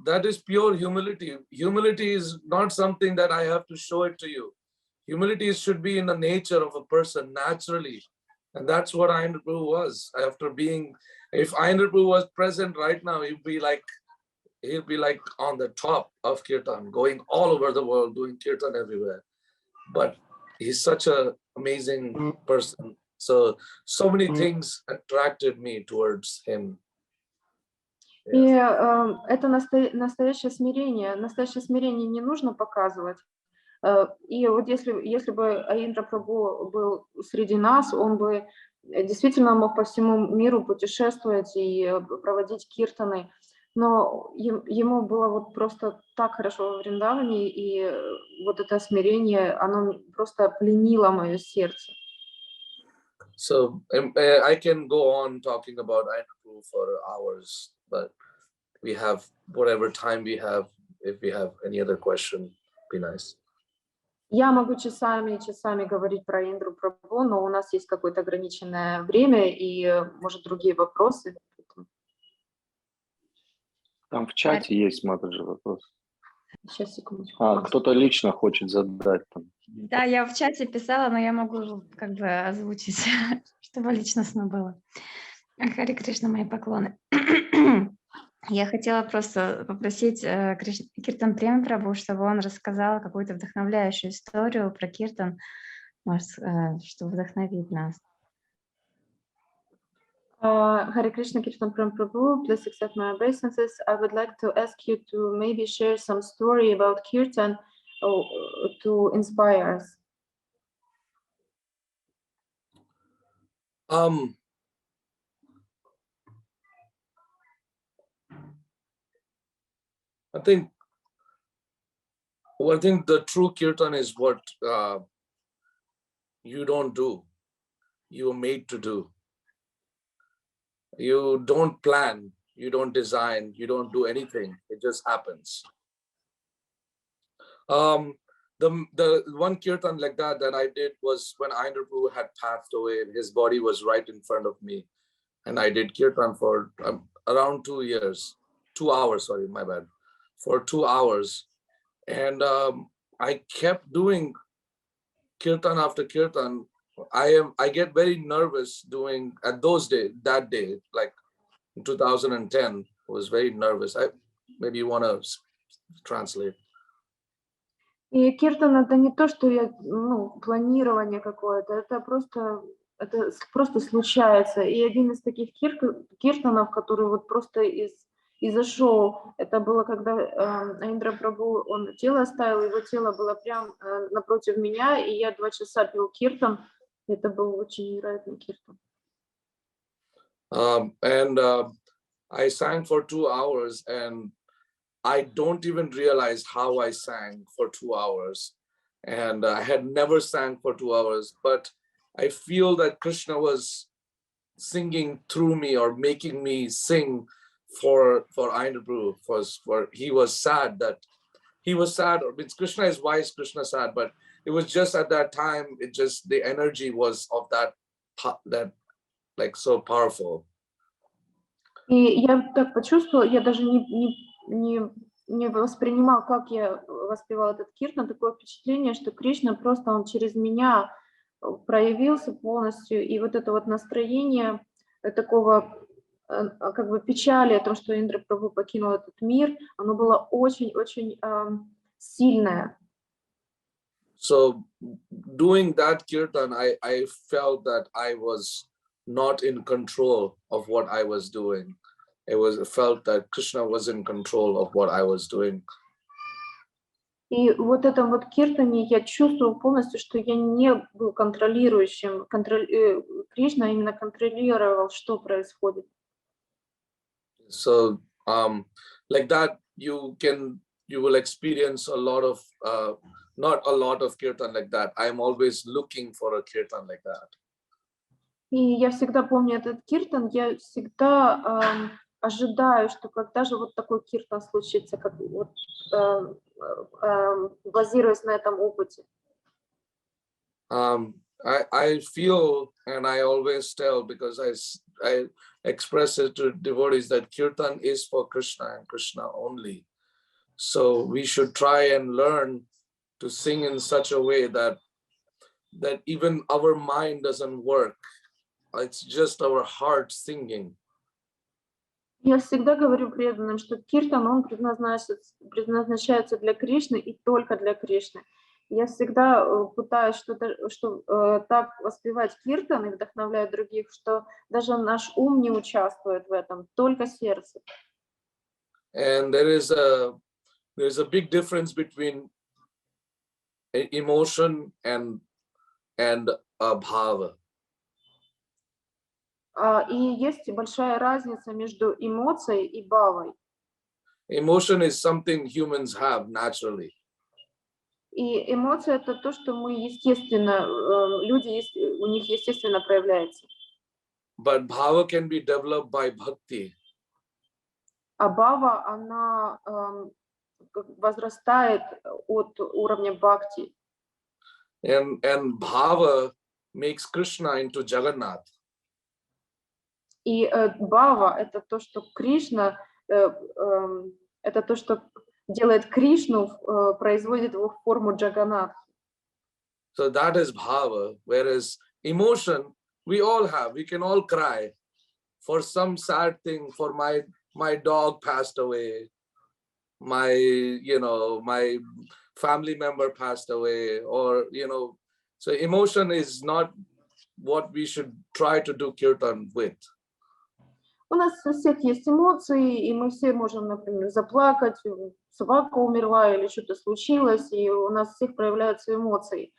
[SPEAKER 2] That is pure humility. Humility is not something that I have to show it to you. Humility should be in the nature of a person naturally. And that's what Ayendra Prabhu was. If Ayendra Prabhu was present right now, he'll be like on the top of Kirtan, going all over the world, doing Kirtan everywhere. But he's such an amazing person. So many things attracted me towards him.
[SPEAKER 3] И это настоящее смирение. Настоящее смирение не нужно показывать. И вот если бы Айендра Прабху был среди нас, он бы действительно мог по всему миру путешествовать и проводить киртаны. Но ему было вот просто так хорошо во Вриндаване, и вот это смирение, оно просто пленило мое сердце.
[SPEAKER 2] So I can go on talking about Ayendra Prabhu for hours, but we have whatever time we have. If we have any other question, be nice.
[SPEAKER 3] Я могу часами и часами говорить про Айендру Прабху, но у нас есть какое-то ограниченное время и, может, другие вопросы.
[SPEAKER 1] Там в чате есть, Матаджи, вопрос.
[SPEAKER 3] Сейчас, секундочку.
[SPEAKER 1] Кто-то лично хочет задать там.
[SPEAKER 4] Да, я в чате писала, но я могу как бы озвучить, чтобы личностно было. Харе Кришна, мои поклоны. Я хотела просто попросить Киртан Преми прабху, чтобы он рассказал какую-то вдохновляющую историю про киртан, может, чтобы вдохновить нас.
[SPEAKER 3] Hare Krishna, Kirtan Prabhu, please accept my obeisances. I would like to ask you to maybe share some story about Kirtan to inspire us.
[SPEAKER 2] I think the true Kirtan is what you don't do, you are made to do. You don't plan, you don't design, you don't do anything. It just happens. The one kirtan like that I did was when Ayendra Prabhu had passed away and his body was right in front of me. And I did kirtan for around 2 years, 2 hours, sorry, my bad, for 2 hours. And I kept doing kirtan after kirtan. I get very nervous doing that day, like in 2010, I was very nervous. Maybe you want to translate.
[SPEAKER 3] И киртан это не то, что я, планирование какое-то, это просто случается. И один из таких киртанов, который вот просто изошел, это было, когда Айендра Прабху, он тело оставил, его тело было прямо напротив меня, и я 2 часа пел киртан. Это был очень невероятный киртан.
[SPEAKER 2] I sang for 2 hours and I don't even realize how I sang for 2 hours. And I had never sang for 2 hours, but I feel that Krishna was singing through me or making me sing for Ayendra Prabhu. He was sad. Krishna is wise, Krishna is sad, but it was just at that time, the energy was of that like so powerful.
[SPEAKER 3] И я так почувствовала, я даже не воспринимал, как я воспевала этот киртан, такое впечатление, что Кришна просто он через меня проявился полностью, и вот это вот настроение такого как бы печали о том, что Индра Прабху покинул этот мир, оно было очень-очень сильное.
[SPEAKER 2] So doing that kirtan, I felt that I was not in control of what I was doing. It felt that Krishna was in control of what I was doing.
[SPEAKER 3] И вот этом вот киртане я чувствовал полностью, что я не был контролирующим, Кришна именно контролировал, что происходит.
[SPEAKER 2] So like that, you will experience a lot of, not a lot of kirtan like that. I am always looking for a kirtan like that.
[SPEAKER 3] И я всегда помню этот киртан, я всегда ожидаю, что когда же вот такой киртан случится, как вот базируясь на этом опыте.
[SPEAKER 2] I feel, and I always tell, because I express it to devotees, that kirtan is for Krishna and Krishna only. So we should try and learn to sing in such a way that even our mind doesn't work. It's just our heart singing.
[SPEAKER 3] Я всегда говорю преданным, что киртан, он предназначается для Кришны и только для Кришны. Я всегда пытаюсь так воспевать киртан и вдохновлять других, что даже наш ум не участвует в этом, только сердце.
[SPEAKER 2] And there's a big difference between emotion and bhava.
[SPEAKER 3] И есть большая разница между эмоцией и бхавой.
[SPEAKER 2] Emotion is something humans have naturally.
[SPEAKER 3] И эмоция — это то, что мы естественно, люди, у них естественно проявляется.
[SPEAKER 2] But bhava can be developed by bhakti.
[SPEAKER 3] А бхава, она возрастает от уровня бхакти.
[SPEAKER 2] And bhava makes Krishna into Jagannath.
[SPEAKER 3] И бхава — это то, что Кришна, это то, что делает Кришну, производит его в форму Джаганнатхи.
[SPEAKER 2] So that is bhava, whereas emotion we all have. We can all cry for some sad thing. For my dog passed away, my family member passed away, or so emotion is not what we should try to do kirtan with.
[SPEAKER 3] У нас у всех есть эмоции, и мы все можем, например, заплакать, собака умерла или что-то случилось, и у нас всех проявляются эмоции.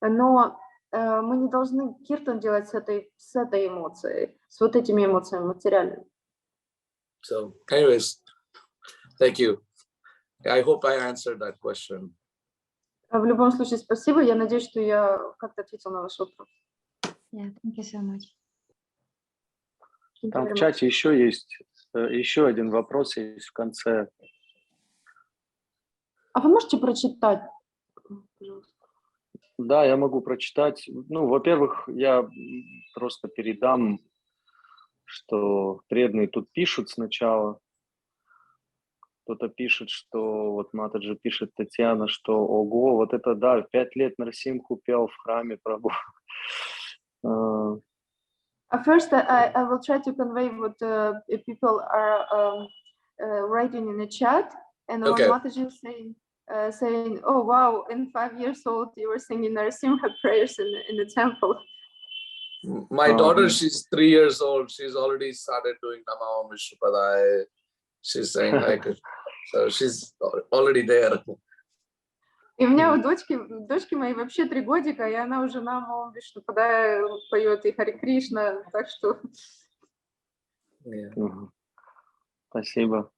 [SPEAKER 3] Но мы не должны киртан делать с этой эмоцией, с вот этими эмоциями материальными.
[SPEAKER 2] So, anyways, thank you. I hope I answered that question.
[SPEAKER 3] В любом случае, спасибо. Я надеюсь, что я как-то ответила на ваш вопрос.
[SPEAKER 4] Yeah, thank you so much.
[SPEAKER 1] Там в чате еще один вопрос есть в конце.
[SPEAKER 3] А вы можете прочитать?
[SPEAKER 1] Да, я могу прочитать. Ну, во-первых, я просто передам, что преданные тут пишут сначала. Кто-то пишет, что вот Матаджи пишет, Татьяна, что ого, вот это да, 5 лет Нарсимху пел в храме Прабху.
[SPEAKER 3] First, I will try to convey what people are writing in the chat, and
[SPEAKER 2] Okay.
[SPEAKER 3] one Mataji is saying, "Oh wow! In 5 years old, you were singing Narasimha prayers in the temple."
[SPEAKER 2] My daughter, she's 3 years old. She's already started doing Namah Vishnupadaya. She's saying like, so she's already there.
[SPEAKER 3] И у меня у дочки моей вообще 3 годика, и она уже нам Вишнупадая поет и Харе Кришна, так что...
[SPEAKER 1] Спасибо.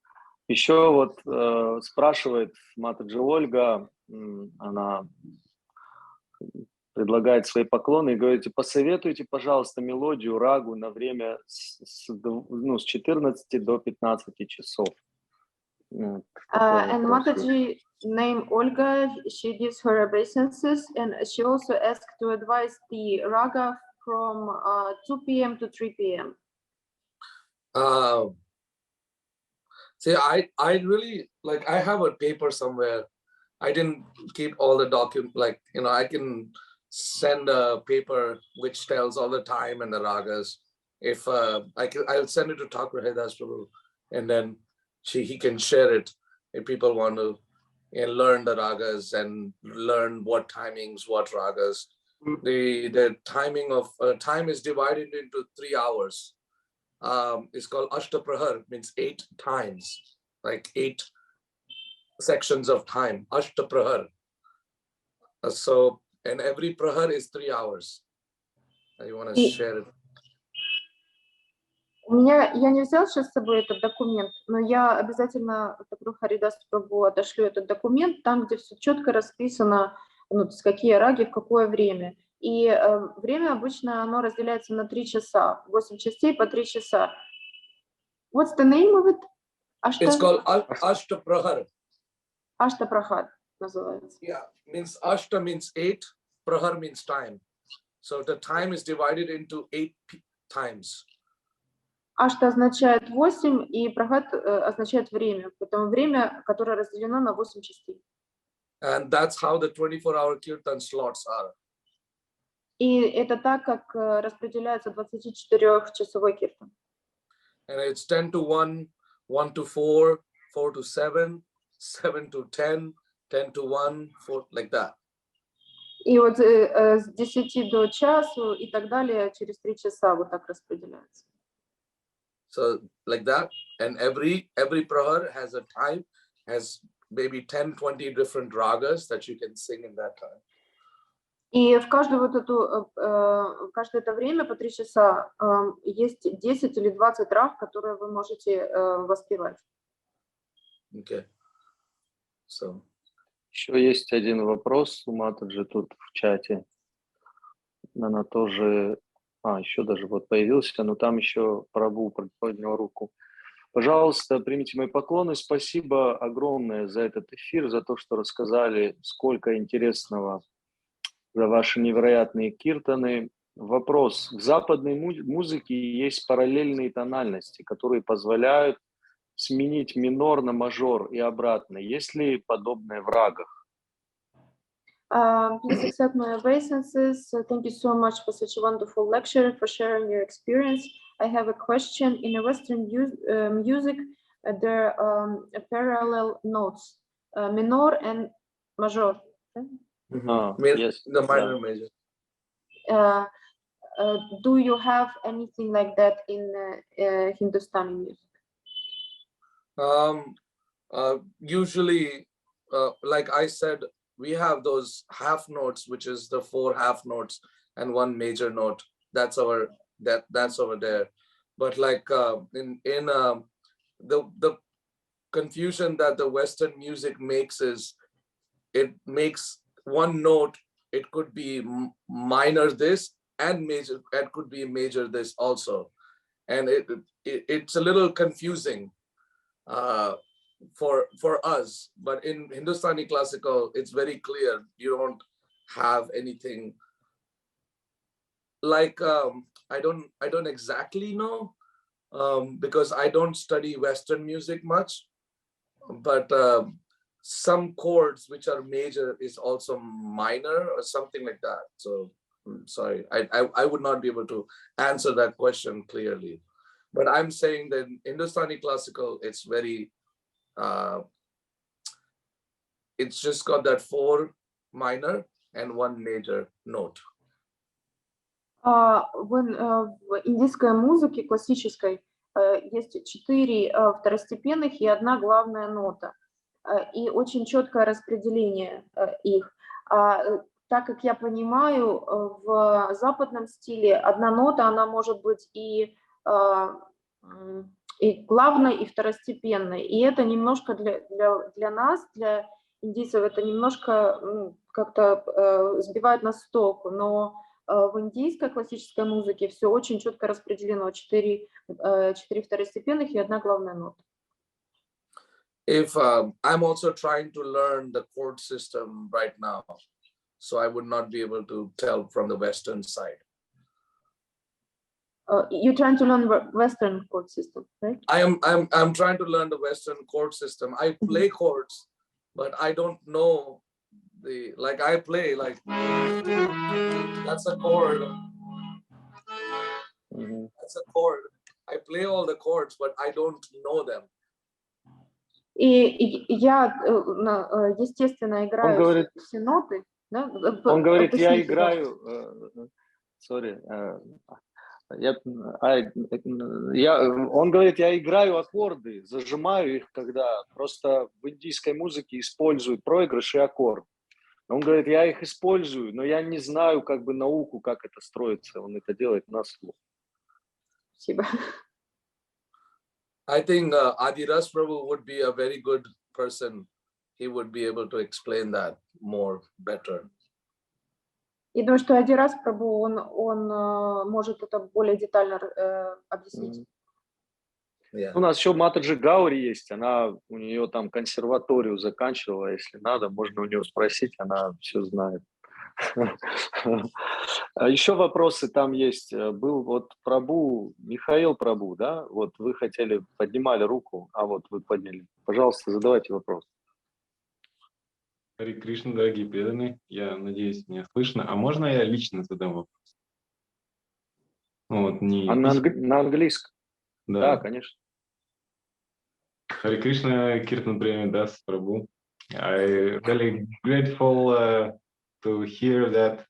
[SPEAKER 1] Еще вот спрашивает Матаджи Ольга, она предлагает свои поклоны и говорит, посоветуйте, пожалуйста, мелодию рагу на время с 14 до 15 часов.
[SPEAKER 3] And Mataji name Olga, she gives her obeisances, and she also asked to advise the raga from 2 p.m. to 3 p.m.
[SPEAKER 2] See, I really, like, I have a paper somewhere. I didn't keep all the documents, like, I can send a paper which tells all the time and the ragas. if I'll send it to Thakur Haridas Prabhu, and then he can share it if people want to learn the ragas and learn what timings, what ragas. The timing of time is divided into 3 hours. It's called Ashtaprahar, means 8 times, like 8 sections of time. Ashtaprahar. So, and every prahar is 3 hours. You want to share it?
[SPEAKER 3] Я не взял сейчас с собой этот документ, но я обязательно Тхакуру Харидас Прабху отошлю этот документ, там, где все четко расписано, ну, то есть какие раги, в какое время. И время обычно оно разделяется на 3 часа, 8 частей по 3 часа. What's the name of it?
[SPEAKER 2] It's called Ashtaprahar.
[SPEAKER 3] Аштапрахар называется.
[SPEAKER 2] Yeah, means Ashta means 8, Prahar means time. So the time is divided into 8 times.
[SPEAKER 3] Ашта означает 8, и прахат означает время, поэтому время, которое разделено на 8 частей.
[SPEAKER 2] And that's how the 24-hour Kirtan slots are.
[SPEAKER 3] И это так, как распределяется 24-часовой киртан.
[SPEAKER 2] And it's 10 to 1, 1 to 4, 4 to 7, 7 to 10, 10 to 1, 4, like that.
[SPEAKER 3] И вот с 10 до часу и так далее через 3 часа вот так распределяется.
[SPEAKER 2] So like that, and every prahar has a time, has maybe 10-20 different ragas that you can sing in that time.
[SPEAKER 3] И в каждую вот эту, каждое это время по 3 часа есть 10 или 20 раг, которые вы можете воспевать.
[SPEAKER 2] Okay. So.
[SPEAKER 1] Еще есть один вопрос у Матаджи тут в чате. Она тоже... еще даже вот появился, но там еще прабху поднял руку. Пожалуйста, примите мои поклоны. Спасибо огромное за этот эфир, за то, что рассказали, сколько интересного, за ваши невероятные киртаны. Вопрос. В западной музыке есть параллельные тональности, которые позволяют сменить минор на мажор и обратно. Есть ли подобное в рагах?
[SPEAKER 3] Please accept my obeisances. Thank you so much for such a wonderful lecture and for sharing your experience. I have a question. In a Western music, there are parallel notes, minor and major.
[SPEAKER 2] Yes, the minor major.
[SPEAKER 3] Do you have anything like that in Hindustani music?
[SPEAKER 2] Usually, like I said, we have those half notes, which is the 4 half notes and 1 major note. That's over there. But like in the confusion that the Western music makes is, it makes 1 note, it could be minor this and major, it could be major this also, and it's a little confusing for us. But in Hindustani classical, it's very clear. You don't have anything like I don't exactly know because I don't study Western music much, but some chords which are major is also minor or something like that. So sorry, I would not be able to answer that question clearly, but I'm saying that in Hindustani classical, it's very it's just got that 4 minor and 1 major note.
[SPEAKER 3] В индийской музыке классической есть 4 второстепенных и 1 главная нота, и очень четкое распределение их. Так как я понимаю, в западном стиле 1 нота, она может быть и главной, и второстепенной. И это немножко для нас, для индийцев, это немножко как-то сбивает нас с толку. Но в индийской классической музыке все очень четко распределено. 4 второстепенных и 1 главная нота.
[SPEAKER 2] If I'm also trying to learn the chord system right now, so I would not be able to tell from the Western side.
[SPEAKER 3] You're trying to learn Western chord system, right?
[SPEAKER 2] I'm trying to learn the Western chord system. I play chords, but I don't know I play like that's a chord. That's a chord. I play all the chords, but I don't know them.
[SPEAKER 3] И я, естественно, играю все ноты. Да?
[SPEAKER 1] Он говорит, я
[SPEAKER 3] Объясните,
[SPEAKER 1] играю, он говорит, я играю аккорды, зажимаю их, когда просто в индийской музыке используют проигрыш и аккорд. Он говорит, я их использую, но я не знаю как бы науку, как это строится. Он это делает на слух.
[SPEAKER 3] Спасибо.
[SPEAKER 2] I think Adiras Prabhu would be a very good person. He would be able to explain that more better.
[SPEAKER 3] Я думаю, что один раз Прабху, он может это более детально объяснить.
[SPEAKER 1] У нас еще Матаджи Гаури есть, у нее там консерваторию заканчивала, если надо, можно у нее спросить, она все знает. Еще вопросы там есть. Был вот Прабху, Михаил Прабху, да? Вот вы хотели, поднимали руку, а вот вы подняли. Пожалуйста, задавайте вопрос.
[SPEAKER 5] Харе Кришна, дорогие преданные, я надеюсь, меня слышно. А можно я лично задам вопрос? Ну, вот не
[SPEAKER 1] на английском? Да, конечно.
[SPEAKER 5] Харе Кришна, Киртан Преми, das Prabhu. I'm really grateful to hear that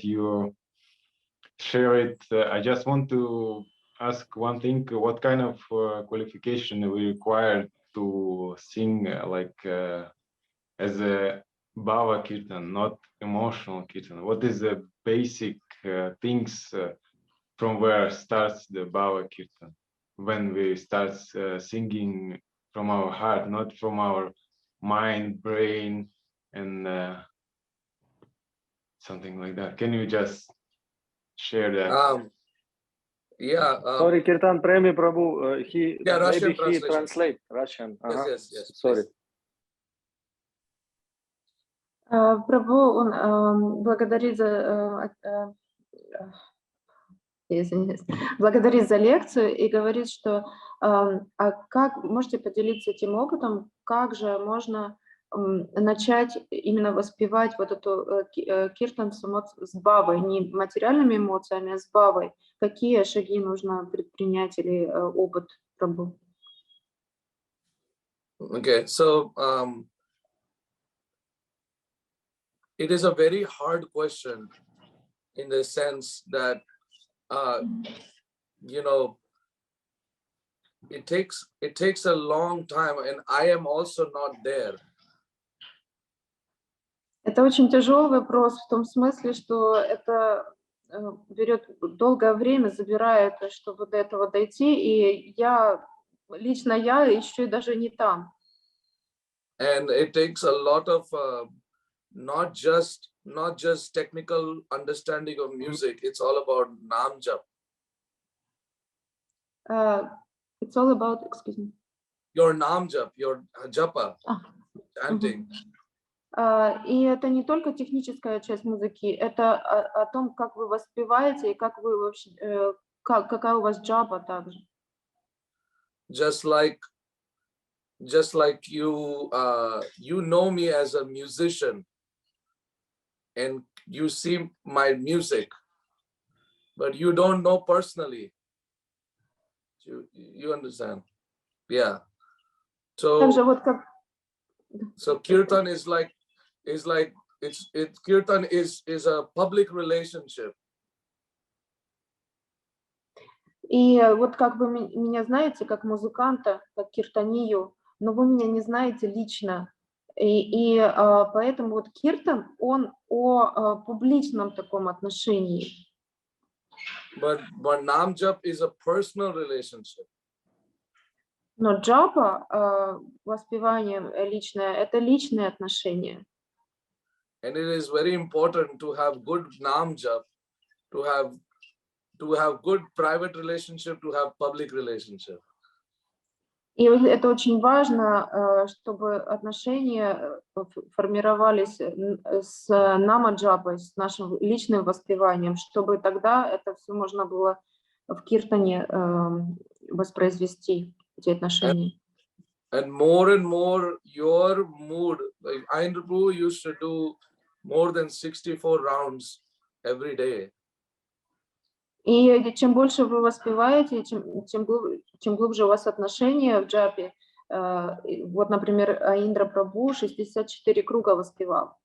[SPEAKER 5] you share it. I just want to ask one thing: what kind of qualification we require to sing as a Bhava Kirtan, not emotional Kirtan? What is the basic things from where starts the Bhava Kirtan? When we start singing from our heart, not from our mind, brain, and something like that. Can you just share that?
[SPEAKER 1] Sorry, Киртан Преми Прабhu,
[SPEAKER 2] Russian
[SPEAKER 1] he translate Russian.
[SPEAKER 2] Yes.
[SPEAKER 1] Sorry.
[SPEAKER 3] Прабху, он благодарит за лекцию и говорит, что как можете поделиться этим опытом, как же можно начать именно воспевать вот эту киртан с бхавой, не материальными эмоциями, а с бхавой. Какие шаги нужно предпринять или опыт Прабху?
[SPEAKER 2] Okay, so it is a very hard question in the sense that it takes a long time, and I am also not there.
[SPEAKER 3] Это очень тяжелый вопрос в том смысле, что это берет долгое время, забирает, чтобы до этого дойти, и лично я еще и даже не там.
[SPEAKER 2] And it takes a lot of not just technical understanding of music. It's all about nam jap.
[SPEAKER 3] It's all about, excuse me.
[SPEAKER 2] Your nam jap, your japa, chanting.
[SPEAKER 3] И это не только техническая часть музыки, это о том, как вы воспеваете и как вы вообще, какая у вас джапа также.
[SPEAKER 2] Just like you know me as a musician, and you see my music, but you don't know personally. You understand? Yeah. So Kirtan Kirtan is a public relationship.
[SPEAKER 3] И вот как вы меня знаете как музыканта, как киртанию, но вы меня не знаете лично. И поэтому вот киртан, он о публичном таком отношении.
[SPEAKER 2] But nam jap is a personal relationship.
[SPEAKER 3] Но джапа, воспевание личное, это личные отношения.
[SPEAKER 2] And it is very important to have good nam jap, to have good private relationship, to have public relationship.
[SPEAKER 3] И это очень важно, чтобы отношения формировались с нама-джапой, с нашим личным воспеванием, чтобы тогда это все можно было в киртане воспроизвести, эти отношения.
[SPEAKER 2] And more your mood, like Prabhu used to do more than 64 rounds every day.
[SPEAKER 3] И чем больше вы воспеваете, чем глубже у вас отношения в джапе, вот, например, Индра Прабху 64 круга воспевал.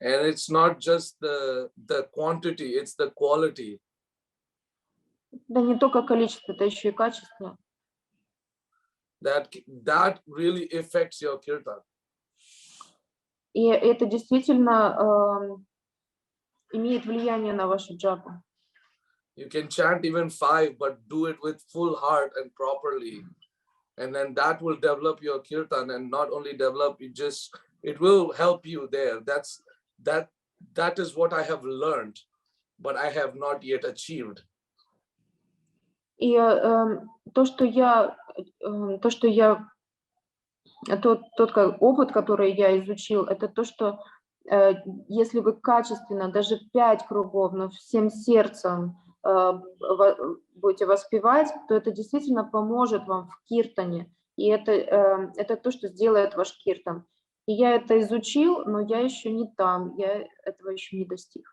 [SPEAKER 2] And it's not just the quantity, it's the quality.
[SPEAKER 3] Да не только количество, это еще и качество.
[SPEAKER 2] That really affects your kirtan.
[SPEAKER 3] И это действительно имеет влияние на вашу джапу.
[SPEAKER 2] You can chant even 5, but do it with full heart and properly. And then that will develop your kirtan, and not only develop, it will help you there. That is what I have learned, but I have not yet achieved.
[SPEAKER 3] И тот опыт, который я изучил, это то, что если вы качественно, даже 5 кругов, но всем сердцем будете воспевать, то это действительно поможет вам в киртане. И это то, что сделает ваш киртан. И я это изучил, но я еще не там, я этого еще не достиг.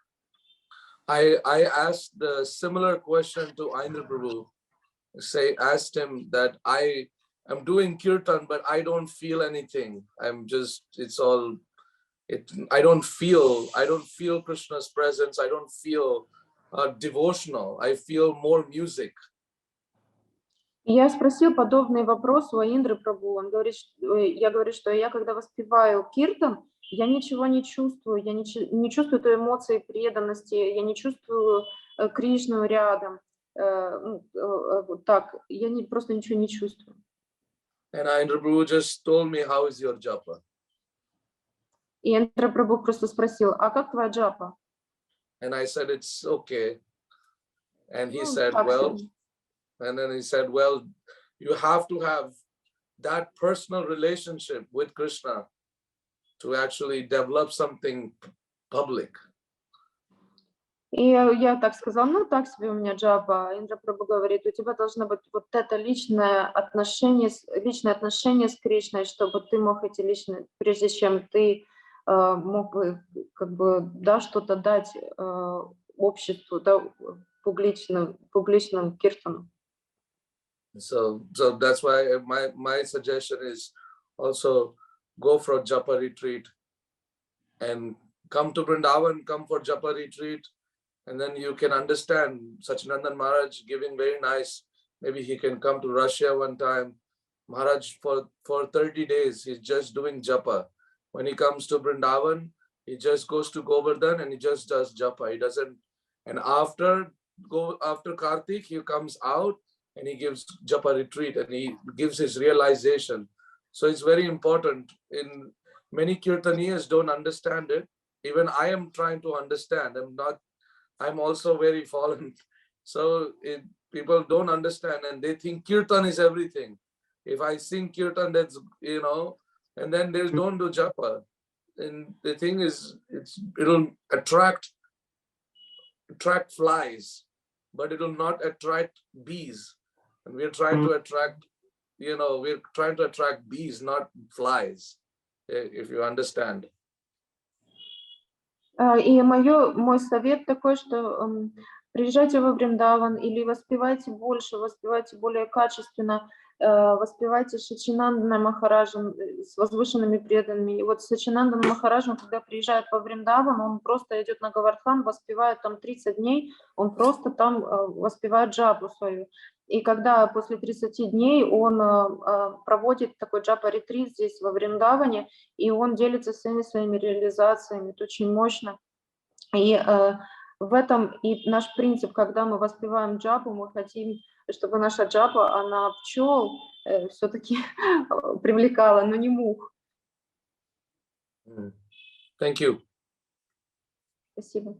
[SPEAKER 2] I asked the similar question to Indra Prabhu. Asked him that I am doing kirtan, but I don't feel anything. I don't feel Krishna's presence. I don't feel devotional. I feel more music.
[SPEAKER 3] Я спросил подобный вопрос у Индры Прабху. Он говорит, я говорю, что я когда воспеваю киртан, я ничего не чувствую, я не чувствую той эмоции преданности, я не чувствую Кришну рядом. Вот так, я просто ничего не чувствую.
[SPEAKER 2] And Indra Prabhu just told me, how is your japa?
[SPEAKER 3] И Индра Прабху просто спросил, а как твоя джапа?
[SPEAKER 2] And I said, it's okay. And he said, well, and then he said, well, you have to have that personal relationship with Krishna to actually develop something public.
[SPEAKER 3] И я так сказала, ну так себе у меня джапа. Индра Прабху говорит, у тебя должно быть вот это личное отношение с Кришной, чтобы ты мог эти личные, прежде чем ты мог бы как бы что-то дать обществу, публичному киртану.
[SPEAKER 2] So that's why my suggestion is also go for a japa retreat and come to Vrindavan, come for japa retreat, and then you can understand Sachinandan Maharaj giving very nice. Maybe he can come to Russia one time. Maharaj for 30 days he's just doing japa. When he comes to Vrindavan, he just goes to Govardhan and he just does japa. He doesn't. And after Kartik, he comes out and he gives japa retreat and he gives his realization. So it's very important. In many Kirtaniyas don't understand it. Even I am trying to understand. I'm also very fallen. So people don't understand and they think Kirtan is everything. If I sing Kirtan, that's, and then they don't do japa. And the thing is, it'll attract flies, but it will not attract bees. And we're trying to attract, we're trying to attract bees, not flies, if you understand.
[SPEAKER 3] И мой совет такой, что приезжайте во Вриндаван или воспевайте больше, воспевайте более качественно, воспевайте Сачинандана Махараджа с возвышенными преданными. И вот Сачинандана Махараджа, когда приезжает во Вриндаван, он просто идет на Говардхан, воспевает там 30 дней, он просто там воспевает джапу свою. И когда после 30 дней он проводит такой джапа-ретрит здесь во Вриндаване, и он делится всеми своими реализациями, это очень мощно. И в этом и наш принцип, когда мы воспеваем джапу, мы хотим, чтобы наша джапа, она пчел все-таки привлекала, но не мух.
[SPEAKER 2] Thank you.
[SPEAKER 3] Спасибо.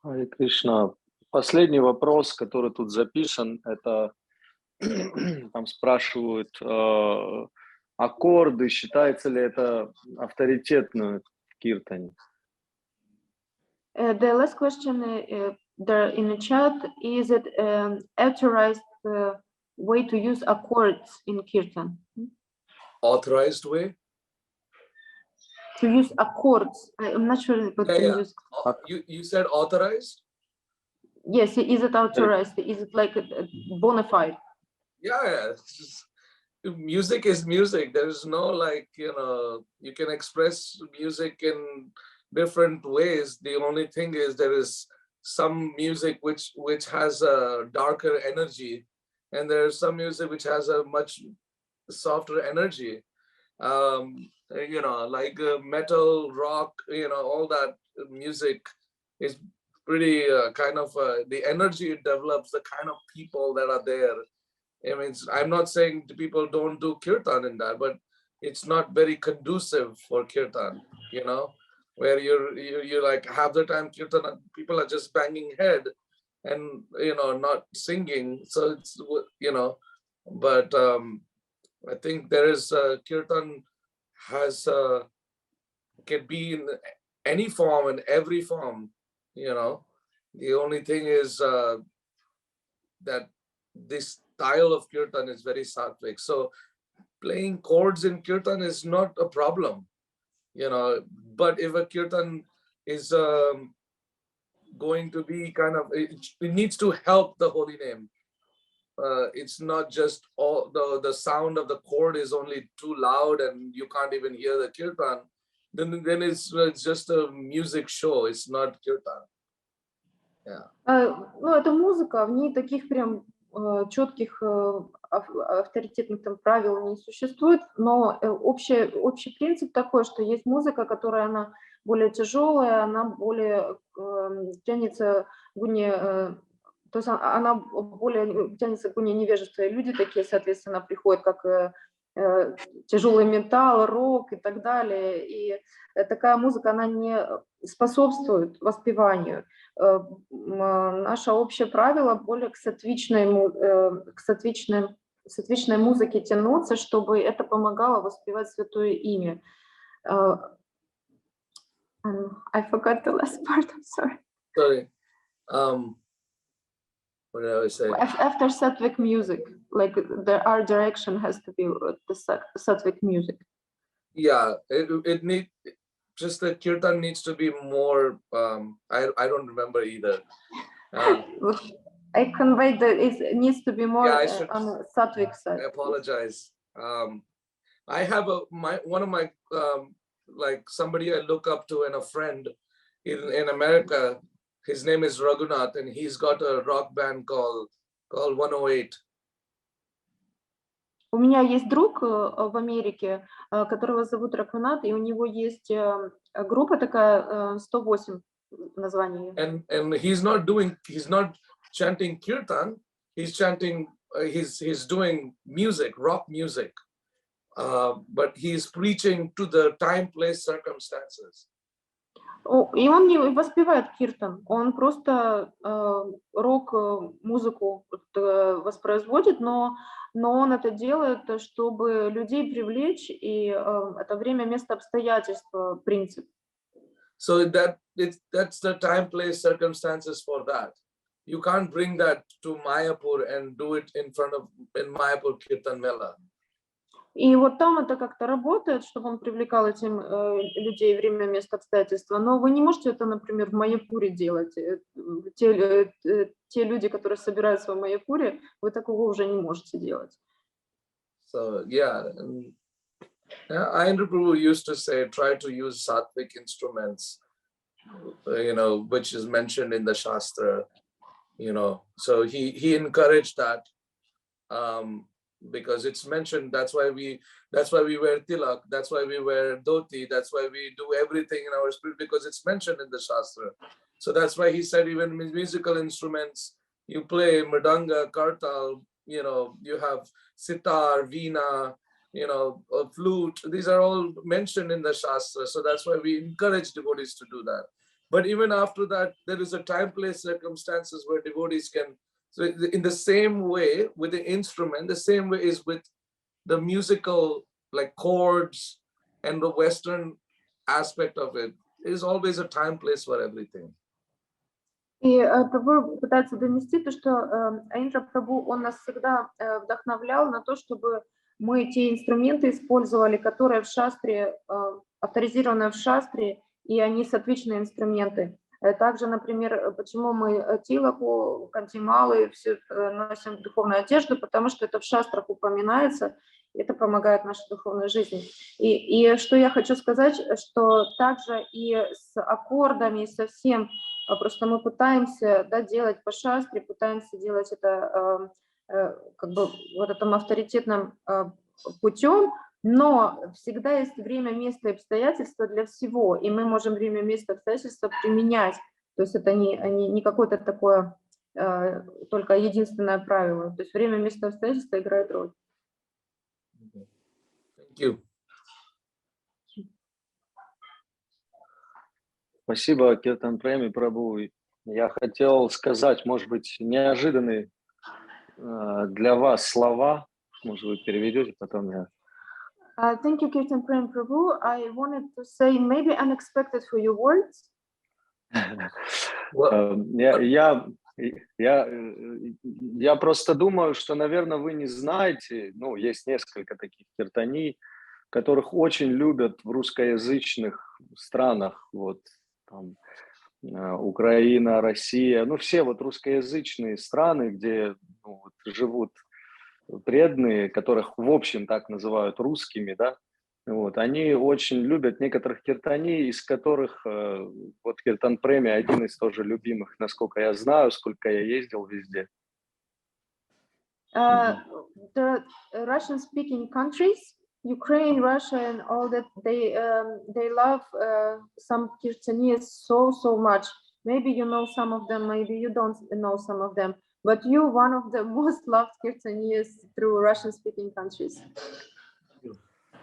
[SPEAKER 1] Харе Кришна. Последний вопрос, который тут записан, это там спрашивают аккорды, считается ли это авторитетно в киртане?
[SPEAKER 3] The last question there in the chat, is it authorized way to use accords in kirtan?
[SPEAKER 2] Authorized way?
[SPEAKER 3] to use accords. I'm not sure what
[SPEAKER 2] Yeah,
[SPEAKER 3] to
[SPEAKER 2] yeah.
[SPEAKER 3] use.
[SPEAKER 2] You said authorized?
[SPEAKER 3] Yes, is it authorized? Is it like a bona fide?
[SPEAKER 2] Yeah, it's just, music is music. There is no like, you can express music in different ways. The only thing is there is some music which has a darker energy, and there's some music which has a much softer energy. Like metal, rock, all that music is pretty the energy it develops, the kind of people that are there. I mean, I'm not saying people don't do kirtan in that, but it's not very conducive for kirtan, where you're like half the time kirtan, people are just banging head and, not singing. So it's, but I think there is kirtan can be in any form and every form, The only thing is that this style of kirtan is very sattvic. So playing chords in kirtan is not a problem, but if a kirtan is going to be it needs to help the holy name. It's not just all the sound of the chord is only too loud and you can't even hear the kirtan. Then it's just a music show. It's not kirtan. Yeah.
[SPEAKER 3] Это музыка, в ней таких прям четких авторитетных там правил не существует, но общий принцип такой, что есть музыка, которая она более тяжелая, она более тянется в гуне, то есть она более тянется к гуне невежества, и люди такие, соответственно, приходят как тяжелый металл, рок и так далее, и такая музыка, она не способствует воспеванию. Наше общее правило более к сатвичной музыке тянуться, чтобы это помогало воспевать святое имя. I forgot the last part, I'm sorry.
[SPEAKER 2] Sorry. What did I say?
[SPEAKER 3] After sattvic music, like our direction has to be the sattvic music.
[SPEAKER 2] Yeah, it need just the kirtan needs to be more. I don't remember either.
[SPEAKER 3] I conveyed that it needs to be more on the sattvic side.
[SPEAKER 2] I apologize. I have one of my like somebody I look up to and a friend in America. His name is Raghunath, and he's got a rock band called 108.
[SPEAKER 3] У меня есть друг в Америке, которого зовут Рагунат, и у него есть группа такая 108 название.
[SPEAKER 2] And he's not chanting kirtan. He's chanting. He's doing music, rock music, but he's preaching to the time, place, circumstances.
[SPEAKER 3] И он не воспевает киртан, он просто рок-музыку воспроизводит, но он это делает, чтобы людей привлечь, и это время, место, обстоятельства, принцип.
[SPEAKER 2] So that's the time, place, circumstances for that. You can't bring that to Mayapur and do it in Mayapur Kirtan Mela.
[SPEAKER 3] И вот там это как-то работает, чтобы он привлекал этим людей, время, место, обстоятельства. Но вы не можете это, например, в Майяпуре делать. Те люди, которые собираются в Майяпуре, вы такого уже не можете делать.
[SPEAKER 2] So yeah, Ayendra Prabhu used to say, try to use sattvic instruments, which is mentioned in the Shastra, So he encouraged that. Because it's mentioned, that's why we wear tilak, that's why we wear dhoti, that's why we do everything in our spirit, because it's mentioned in the Shastra. So that's why he said even musical instruments, you play mridanga, kartal, you have sitar, veena, a flute, these are all mentioned in the Shastra. So that's why we encourage devotees to do that. But even after that, there is a time, place, circumstances where devotees can. So in the same way with the instrument, the same way is with the musical, like chords and the Western aspect of it. There is always a time, place for everything.
[SPEAKER 3] И Прабху пытается донести то, что Айндра Прабху, он нас всегда вдохновлял на то, чтобы мы те инструменты использовали, которые в шастре авторизированы в шастре, и они соответственные инструменты. Также, например, почему мы тилаку, кантималы, все носим духовную одежду, потому что это в шастрах упоминается, это помогает нашей духовной жизни. И что я хочу сказать, что также и с аккордами, и со всем, просто мы пытаемся, да, делать по шастре, пытаемся делать это как бы вот этим авторитетным путем, но всегда есть время, место и обстоятельства для всего, и мы можем время, место, обстоятельства применять. То есть это не какое-то такое только единственное правило. То есть время, место, обстоятельства играет роль.
[SPEAKER 2] Thank you.
[SPEAKER 1] Спасибо, Киртан Преми, прабху. Я хотел сказать, может быть, неожиданные для вас слова. Может, вы переведете, потом я...
[SPEAKER 3] Thank you, Kirtan Premi Prabhu. I wanted to say maybe unexpected for your words.
[SPEAKER 1] Я просто думаю, что, наверное, вы не знаете, ну, есть несколько таких киртани, которых очень любят в русскоязычных странах, вот, там, Украина, Россия, ну, все вот русскоязычные страны, где ну, вот, живут преданные, которых в общем так называют русскими, да, вот, они очень любят некоторых киртани, из которых вот Киртан Преми один из тоже любимых, насколько я знаю, сколько я ездил везде.
[SPEAKER 3] The Russian-speaking countries, Ukraine, Russia, and all that, they love some kirtanias so much. Maybe you know some of them, maybe you don't know some of them, but you're one of the most loved kirtanias through Russian-speaking countries.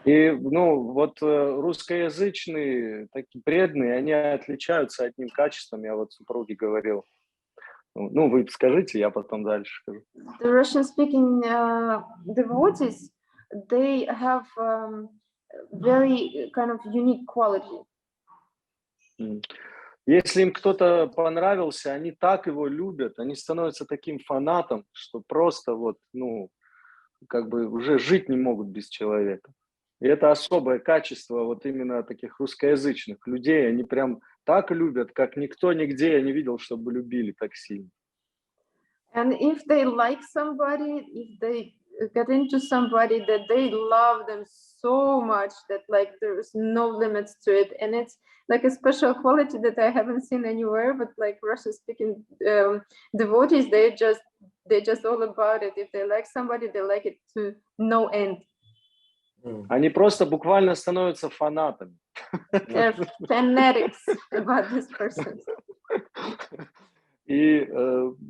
[SPEAKER 1] И, ну, вот русскоязычные, такие преданные, они отличаются одним качеством, я вот супруге говорил. Ну, вы скажите, я потом дальше скажу.
[SPEAKER 3] The Russian-speaking devotees, they have very kind of unique quality.
[SPEAKER 1] Если им кто-то понравился, они так его любят, они становятся таким фанатом, что просто вот, ну, как бы уже жить не могут без человека. И это особое качество вот именно таких русскоязычных людей. Они прям так любят, как никто нигде я не видел, чтобы любили так сильно.
[SPEAKER 3] And if they like somebody, if they get into somebody, that they love them so much that like there's no limits to it. And it's like a special quality that I haven't seen anywhere, but like Russian-speaking devotees, they're just all about it. If they like somebody, they like it to no end.
[SPEAKER 1] Они просто буквально становятся фанатами.
[SPEAKER 3] They're fanatics about this person.
[SPEAKER 1] И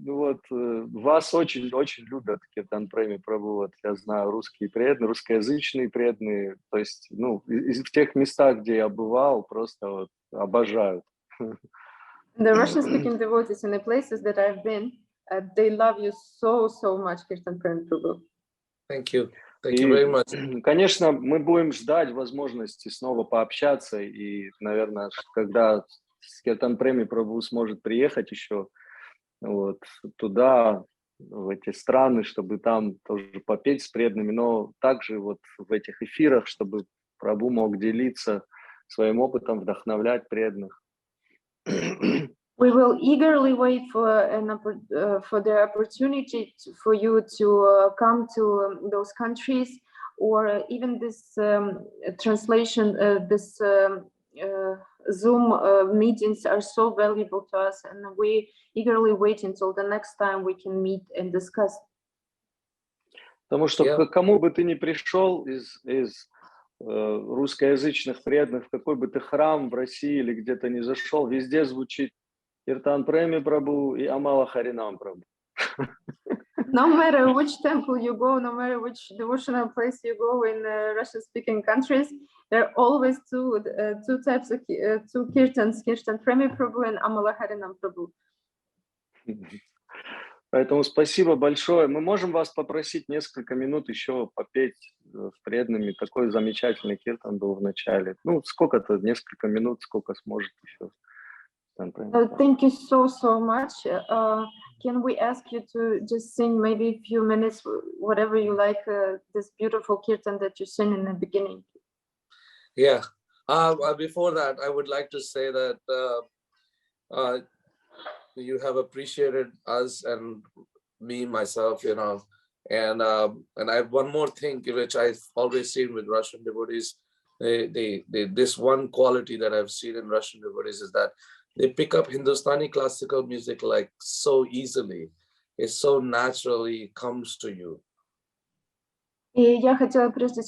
[SPEAKER 1] вот вас очень любят, Киртан Преми прабху, вот я знаю, русские преданные, русскоязычные преданные, то есть, ну, в тех местах, где я бывал, просто вот обожают.
[SPEAKER 3] The Russian-speaking devotees in the places that I've been, they love you so much, Kirtan Premi Prabhu.
[SPEAKER 2] Thank you. Thank you very much.
[SPEAKER 1] Конечно, мы будем ждать возможности снова пообщаться, и, наверное, когда Киртан Преми прабху сможет приехать еще вот туда, в эти страны, чтобы там тоже попеть с преданными, но также вот в этих эфирах, чтобы прабху мог делиться своим опытом, вдохновлять преданных.
[SPEAKER 3] We will eagerly wait for the opportunity for you to come to those countries, or even this translation, this Zoom meetings are so valuable to us, and we eagerly wait until the next time we can meet and discuss.
[SPEAKER 1] Потому что кому бы ты ни пришел из русскоязычных преданных, в какой бы ты храм в России или где-то ни зашел, везде звучит Киртан Преми прабху и Амала Харинам прабху.
[SPEAKER 3] No matter which temple you go, no matter which devotional place you go in Russian-speaking countries, there are always two types of two kirtans, Kirtan Premi Prabhu and Amala Harinam Prabhu.
[SPEAKER 1] Поэтому спасибо большое. Мы можем вас попросить несколько минут еще попеть с преданными. Такой замечательный киртан был в начале. Ну, сколько-то, несколько минут, сколько сможет еще.
[SPEAKER 3] Thank you so much. Can we ask you to just sing maybe a few minutes, whatever you like, this beautiful kirtan that you sang in the beginning?
[SPEAKER 2] Yeah, Before that, I would like to say that you have appreciated us and me, myself, and I have one more thing which I've always seen with Russian devotees. They this one quality that I've seen in Russian devotees is that they pick up Hindustani classical music like so easily. It so naturally comes to you.
[SPEAKER 3] И я хотела, прежде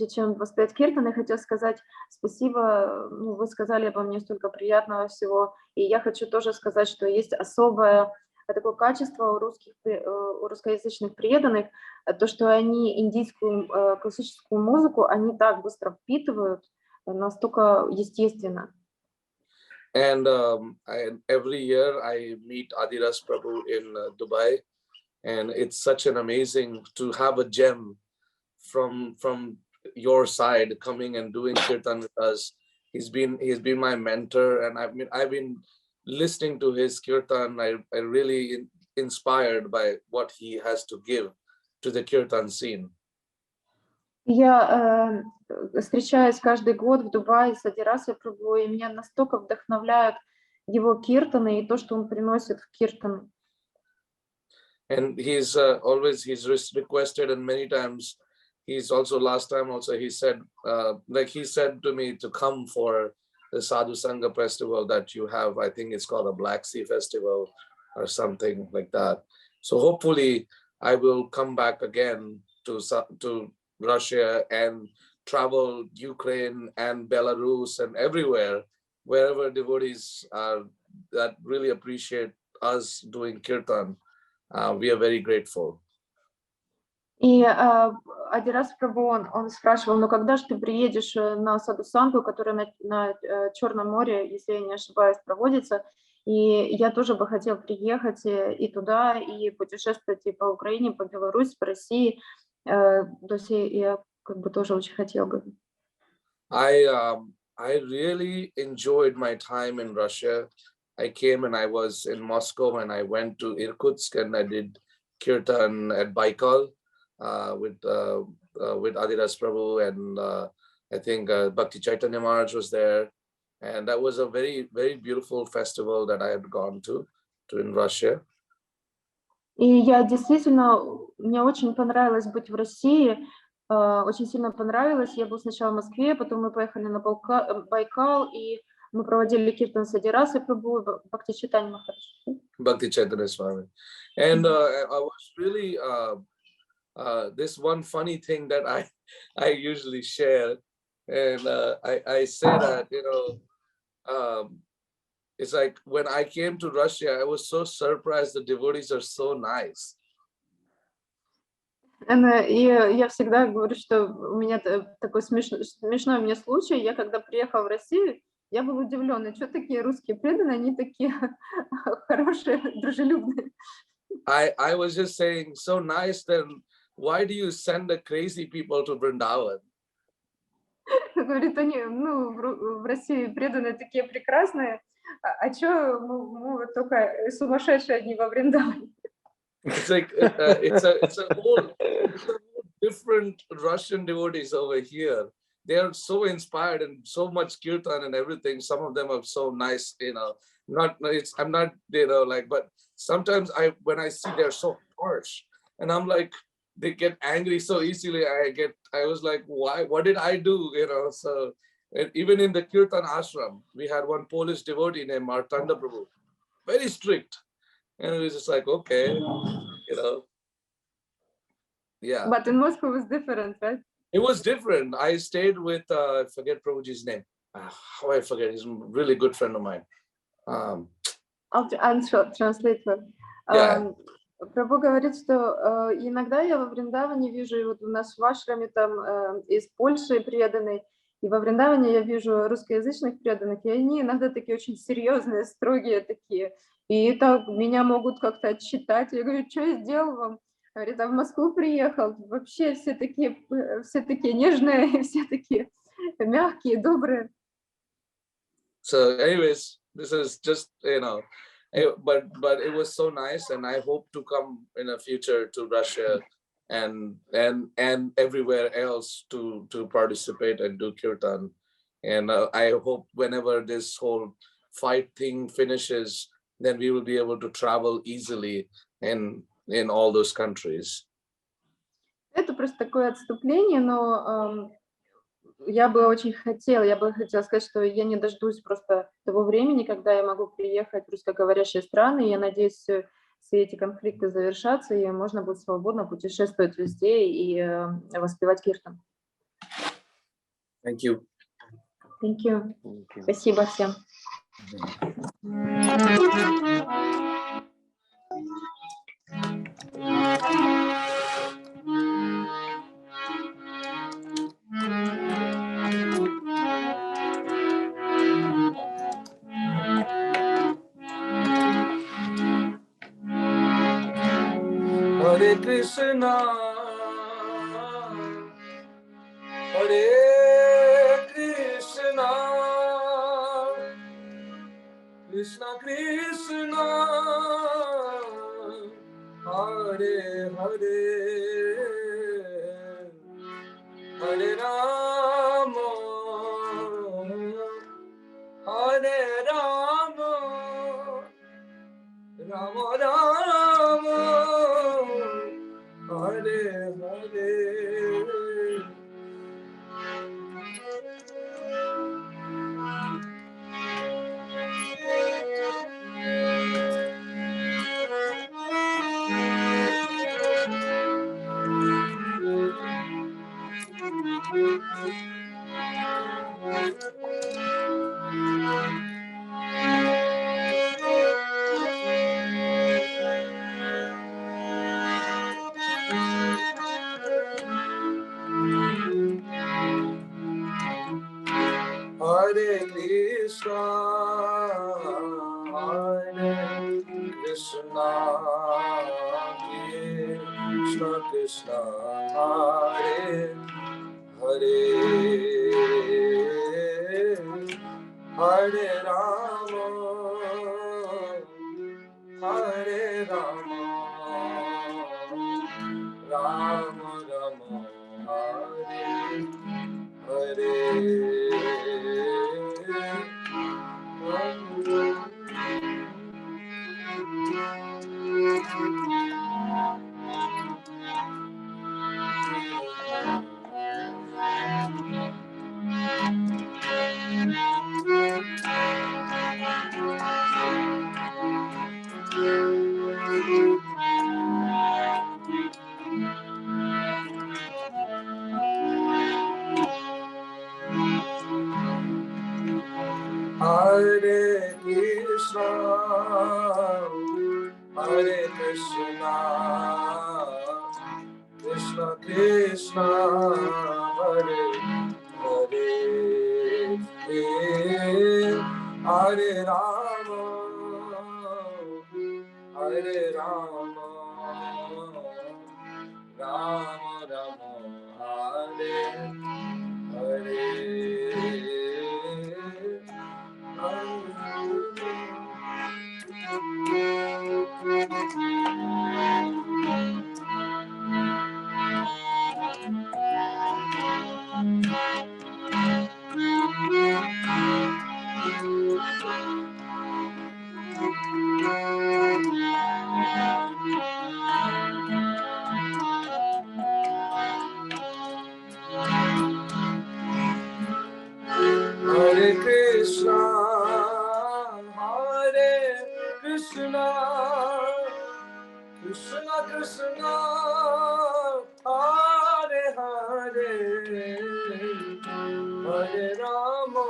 [SPEAKER 3] чем воспеть Киртан, я хотела сказать спасибо, вы сказали обо мне столько приятного всего, и я хочу тоже сказать, что есть особое такое качество у русскоязычных преданных, то, что они индийскую классическую музыку, они так быстро впитывают, настолько естественно.
[SPEAKER 2] And every year I meet Adiras Prabhu in Dubai. And it's such an amazing to have a gem from your side coming and doing Kirtan with us. He's been my mentor, and I've been listening to his Kirtan. I really inspired by what he has to give to the Kirtan scene.
[SPEAKER 3] Я встречаюсь каждый год в Дубае с Адирасой Прабху, и меня настолько вдохновляют его киртаны и то, что он приносит в киртан.
[SPEAKER 2] And he's requested, and many times last time he said he said to me to come for the Sadhu Sangha festival that you have. I think it's called a Black Sea Festival or something like that. So hopefully I will come back again to Russia and travel Ukraine and Belarus and everywhere, wherever devotees are that really appreciate us doing Kirtan. We are very grateful.
[SPEAKER 3] И один раз Прабху, он спрашивал, ну когда же ты приедешь на Саду-сангу, которая на Черном море, если я не ошибаюсь, проводится, и я тоже бы хотел приехать и туда, и путешествовать и по Украине, по Беларуси, по России, то есть я как бы тоже очень хотел бы.
[SPEAKER 2] I really enjoyed my time in Russia. I came and I was in Moscow and I went to Irkutsk and I did Kirtan at Baikal with Adidas Prabhu and I think Bhakti Chaitanya Maharaj was there. And that was a very, very beautiful festival that I had gone to in Russia.
[SPEAKER 3] И я действительно, мне очень понравилось быть в России, очень сильно понравилось. Я был сначала в Москве, потом мы поехали на Байкал, и мы проводили киртан с Адирасой Прабху, Бхакти Чайтанья Махарадж.
[SPEAKER 2] Bhakti Chaitanya Swami. And I was really, this one funny thing that I usually share, and I say that, it's like when I came to Russia, I was so surprised the devotees are so nice.
[SPEAKER 3] И я всегда говорю, что у меня такой смешной мне случай. Я когда приехала в Россию, я был удивлен, что такие русские преданные, они такие хорошие, дружелюбные.
[SPEAKER 2] I was just saying, so nice, then why do you send the crazy people to Vrindavan?
[SPEAKER 3] Говорит, они, в России преданные такие прекрасные, а что мы вот только сумасшедшие одни во Вриндаване?
[SPEAKER 2] It's like it's a whole different Russian devotees over here. They are so inspired and so much kirtan and everything. Some of them are so nice, I'm not, but sometimes when I see they're so harsh and I'm like, they get angry so easily. I was like, why? What did I do? So even in the Kirtan ashram, we had one Polish devotee named Martanda Prabhu, very strict. And it was just like, okay, yeah.
[SPEAKER 3] But in Moscow it was different, right?
[SPEAKER 2] It was different. I stayed with, I forget Prabhuji's name. How I forget, he's a really good friend of mine.
[SPEAKER 3] I'll translate for.
[SPEAKER 2] Yeah.
[SPEAKER 3] Прабху говорит, что иногда я во Вриндаване вижу, и вот у нас в ашраме там из Польши преданные, и во Вриндаване я вижу русскоязычных преданных, и они иногда такие очень серьезные, строгие такие. И так меня могут как-то отчитать. Я говорю, что я сделал вам? Говорит, а в Москву приехал. Вообще все такие нежные, все такие мягкие, добрые.
[SPEAKER 2] So anyways, this is just, but it was so nice, and I hope to come in the future to Russia and everywhere else to participate and do kirtan. And I hope whenever this whole fight thing finishes, then we will be able to travel easily in all those countries.
[SPEAKER 3] Это просто такое отступление, но я бы хотела сказать, что я не дождусь просто того времени, когда я могу приехать в русскоговорящие страны, и я надеюсь, все эти конфликты завершатся, и можно будет свободно путешествовать везде и воспевать киртан.
[SPEAKER 2] Thank you.
[SPEAKER 3] Thank you. Спасибо всем.
[SPEAKER 2] Hare Krishna, Hare Krishna, Krishna Krishna, Hare Hare, Hare Rama, Hare Rama, Rama Rama, Hare Hare. Hare Krishna, Hare Krishna, Krishna Krishna, Hare Hare, Hare Rama, Hare Rama, Rama Rama, Hare Hare. Hare Krishna, Hare Krishna, Krishna Krishna, Hare Hare, Hare Rama, Hare Rama, Rama Rama, Hare Hare. Hare Krishna, Hare Krishna, Krishna Krishna, Hare Hare, Hare Rama,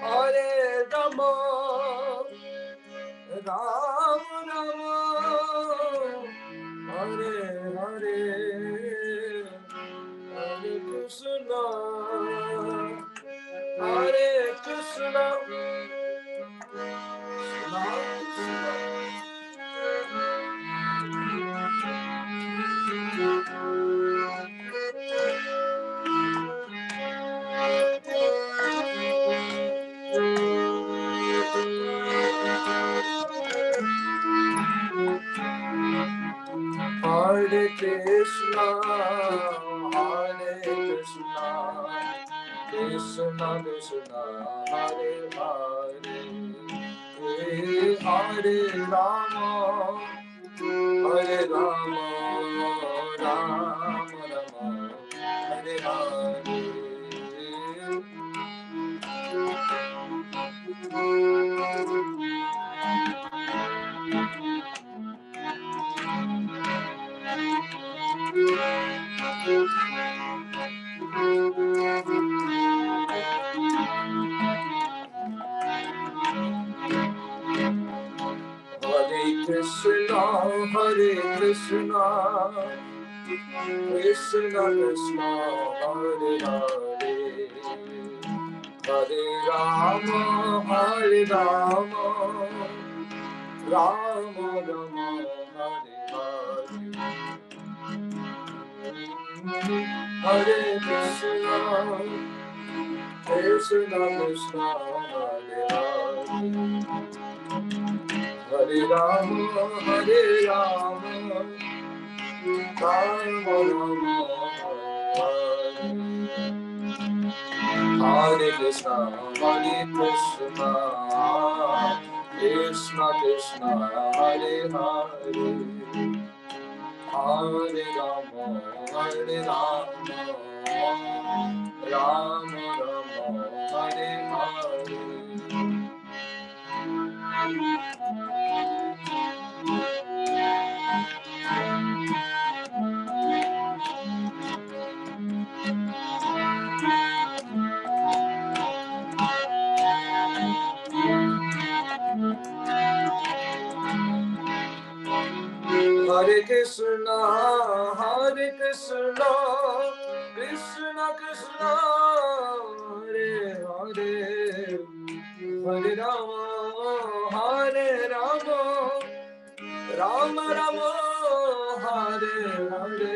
[SPEAKER 2] Hare Rama, Rama Rama, Hare Hare, Hare Krishna, Hare Hare Krishna, Hare Krishna, Krishna Krishna, Hare Hare, Hare Rama, Hare Rama, Rama Rama, Hare Hare. Hare Krishna, Krishna Krishna, Hare Hare, Hare Rama, Hare Rama, Rama Rama, Hare Hare. Hare Krishna, Krishna Krishna, Hare Hare, Hare Rama, Hare Rama, Rama Rama, Hare Hare. Hare Krishna, Krishna Krishna, Hare Hare, Hare Rama, Hare Rama, Rama Rama, Hare Hare. Hare Krishna, Krishna Krishna, Hare Hare, Hare Rama, Hare Rama, Rama Rama, Hare Hare.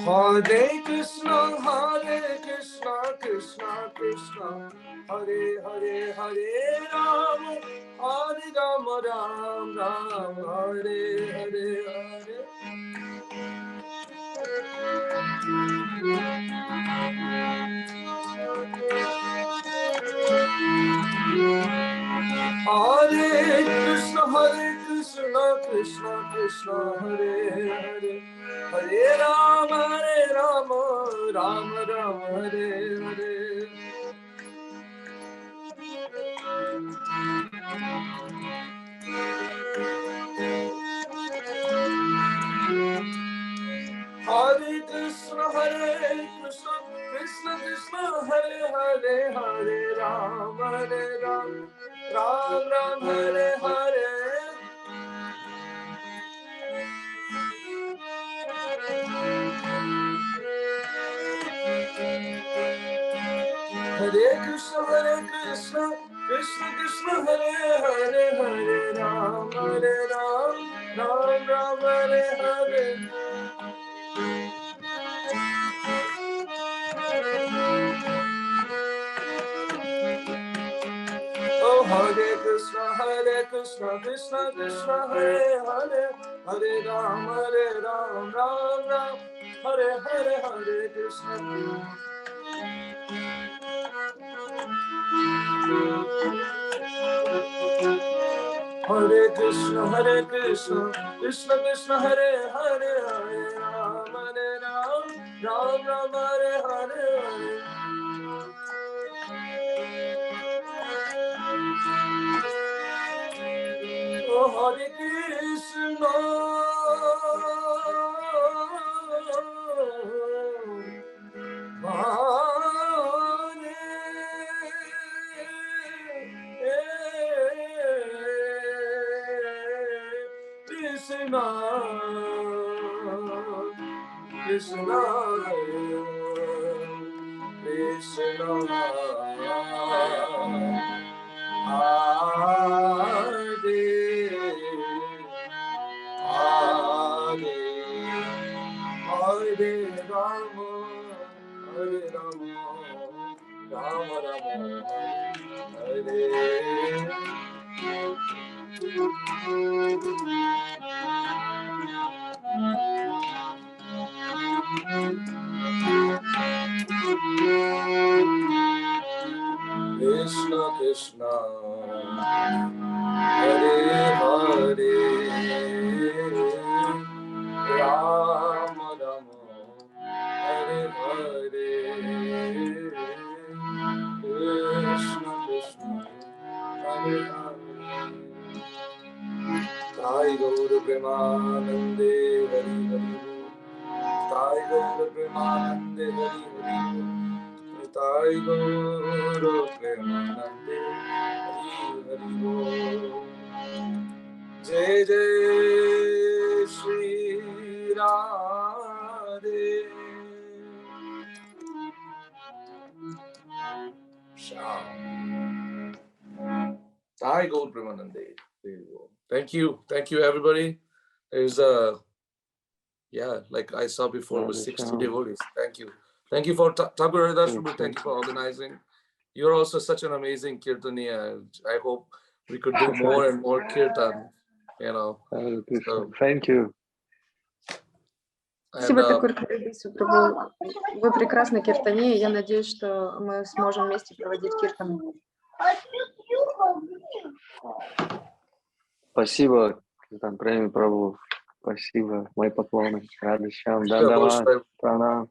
[SPEAKER 2] Hare Krishna, Krishna Krishna, Hare Hare, Hare Rama, Hare Rama, Rama Rama, Hare Hare, Hare. Hare Krishna, Krishna Krishna, Hare Hare, Hare Rama, Rama Rama, Hare Hare. Hare Krishna, Krishna Krishna, Hare Hare, Hare Rama, Ram Ram, Hare Hare. Hare Krishna, Krishna Krishna, Hare Hare, Hare Ram, Ram Ram, Hare Hare. Oh, Hare Krishna, Krishna Krishna, Hare Hare, Hare Ram, Ram Ram, Hare Hare, Hare Krishna. Hare Krishna, Krishna Krishna, Hare Hare, Hare Ram, Ram Ram, Hare Hare, Hare. Oh, Hare Krishna, Krishna Krishna, Krishna Hare Hare Rama, Rama Rama, Hare Krishna Krishna, Hare Hare, Rama Rama, Hare Hare, Krishna Krishna, Hare Hare. Sai Gaur Premanande Hari Hari, Sai Gaur Premanande Hari Hari, Sai Gaur Premanande Hari Hari. Jai Jai Shri Radhe Shyam. Sai Gaur Premanande. There you go. Thank you everybody. There's like I saw before, was 60 devotees. Thank you for Thakur Haridas Prabhu. Thank you for organizing. You're also such an amazing Kirtaniya. I hope we could do more and more Kirtan. So,
[SPEAKER 1] Thank you.
[SPEAKER 3] Спасибо, Тхакур Харидасу Прабху. Вы прекрасны киртане, и я надеюсь, что мы сможем вместе проводить киртан.
[SPEAKER 1] Спасибо, Киртан Преми, прабху. Спасибо. Мои поклоны. Радышам, Дандават, Пранам.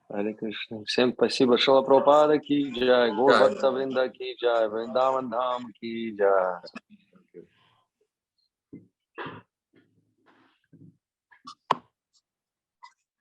[SPEAKER 1] Харе Кришна. Всем спасибо. Шила Прабхупада ки джай, Гаур Бхакта Вринда ки джай, Вриндаван Дхам ки джай.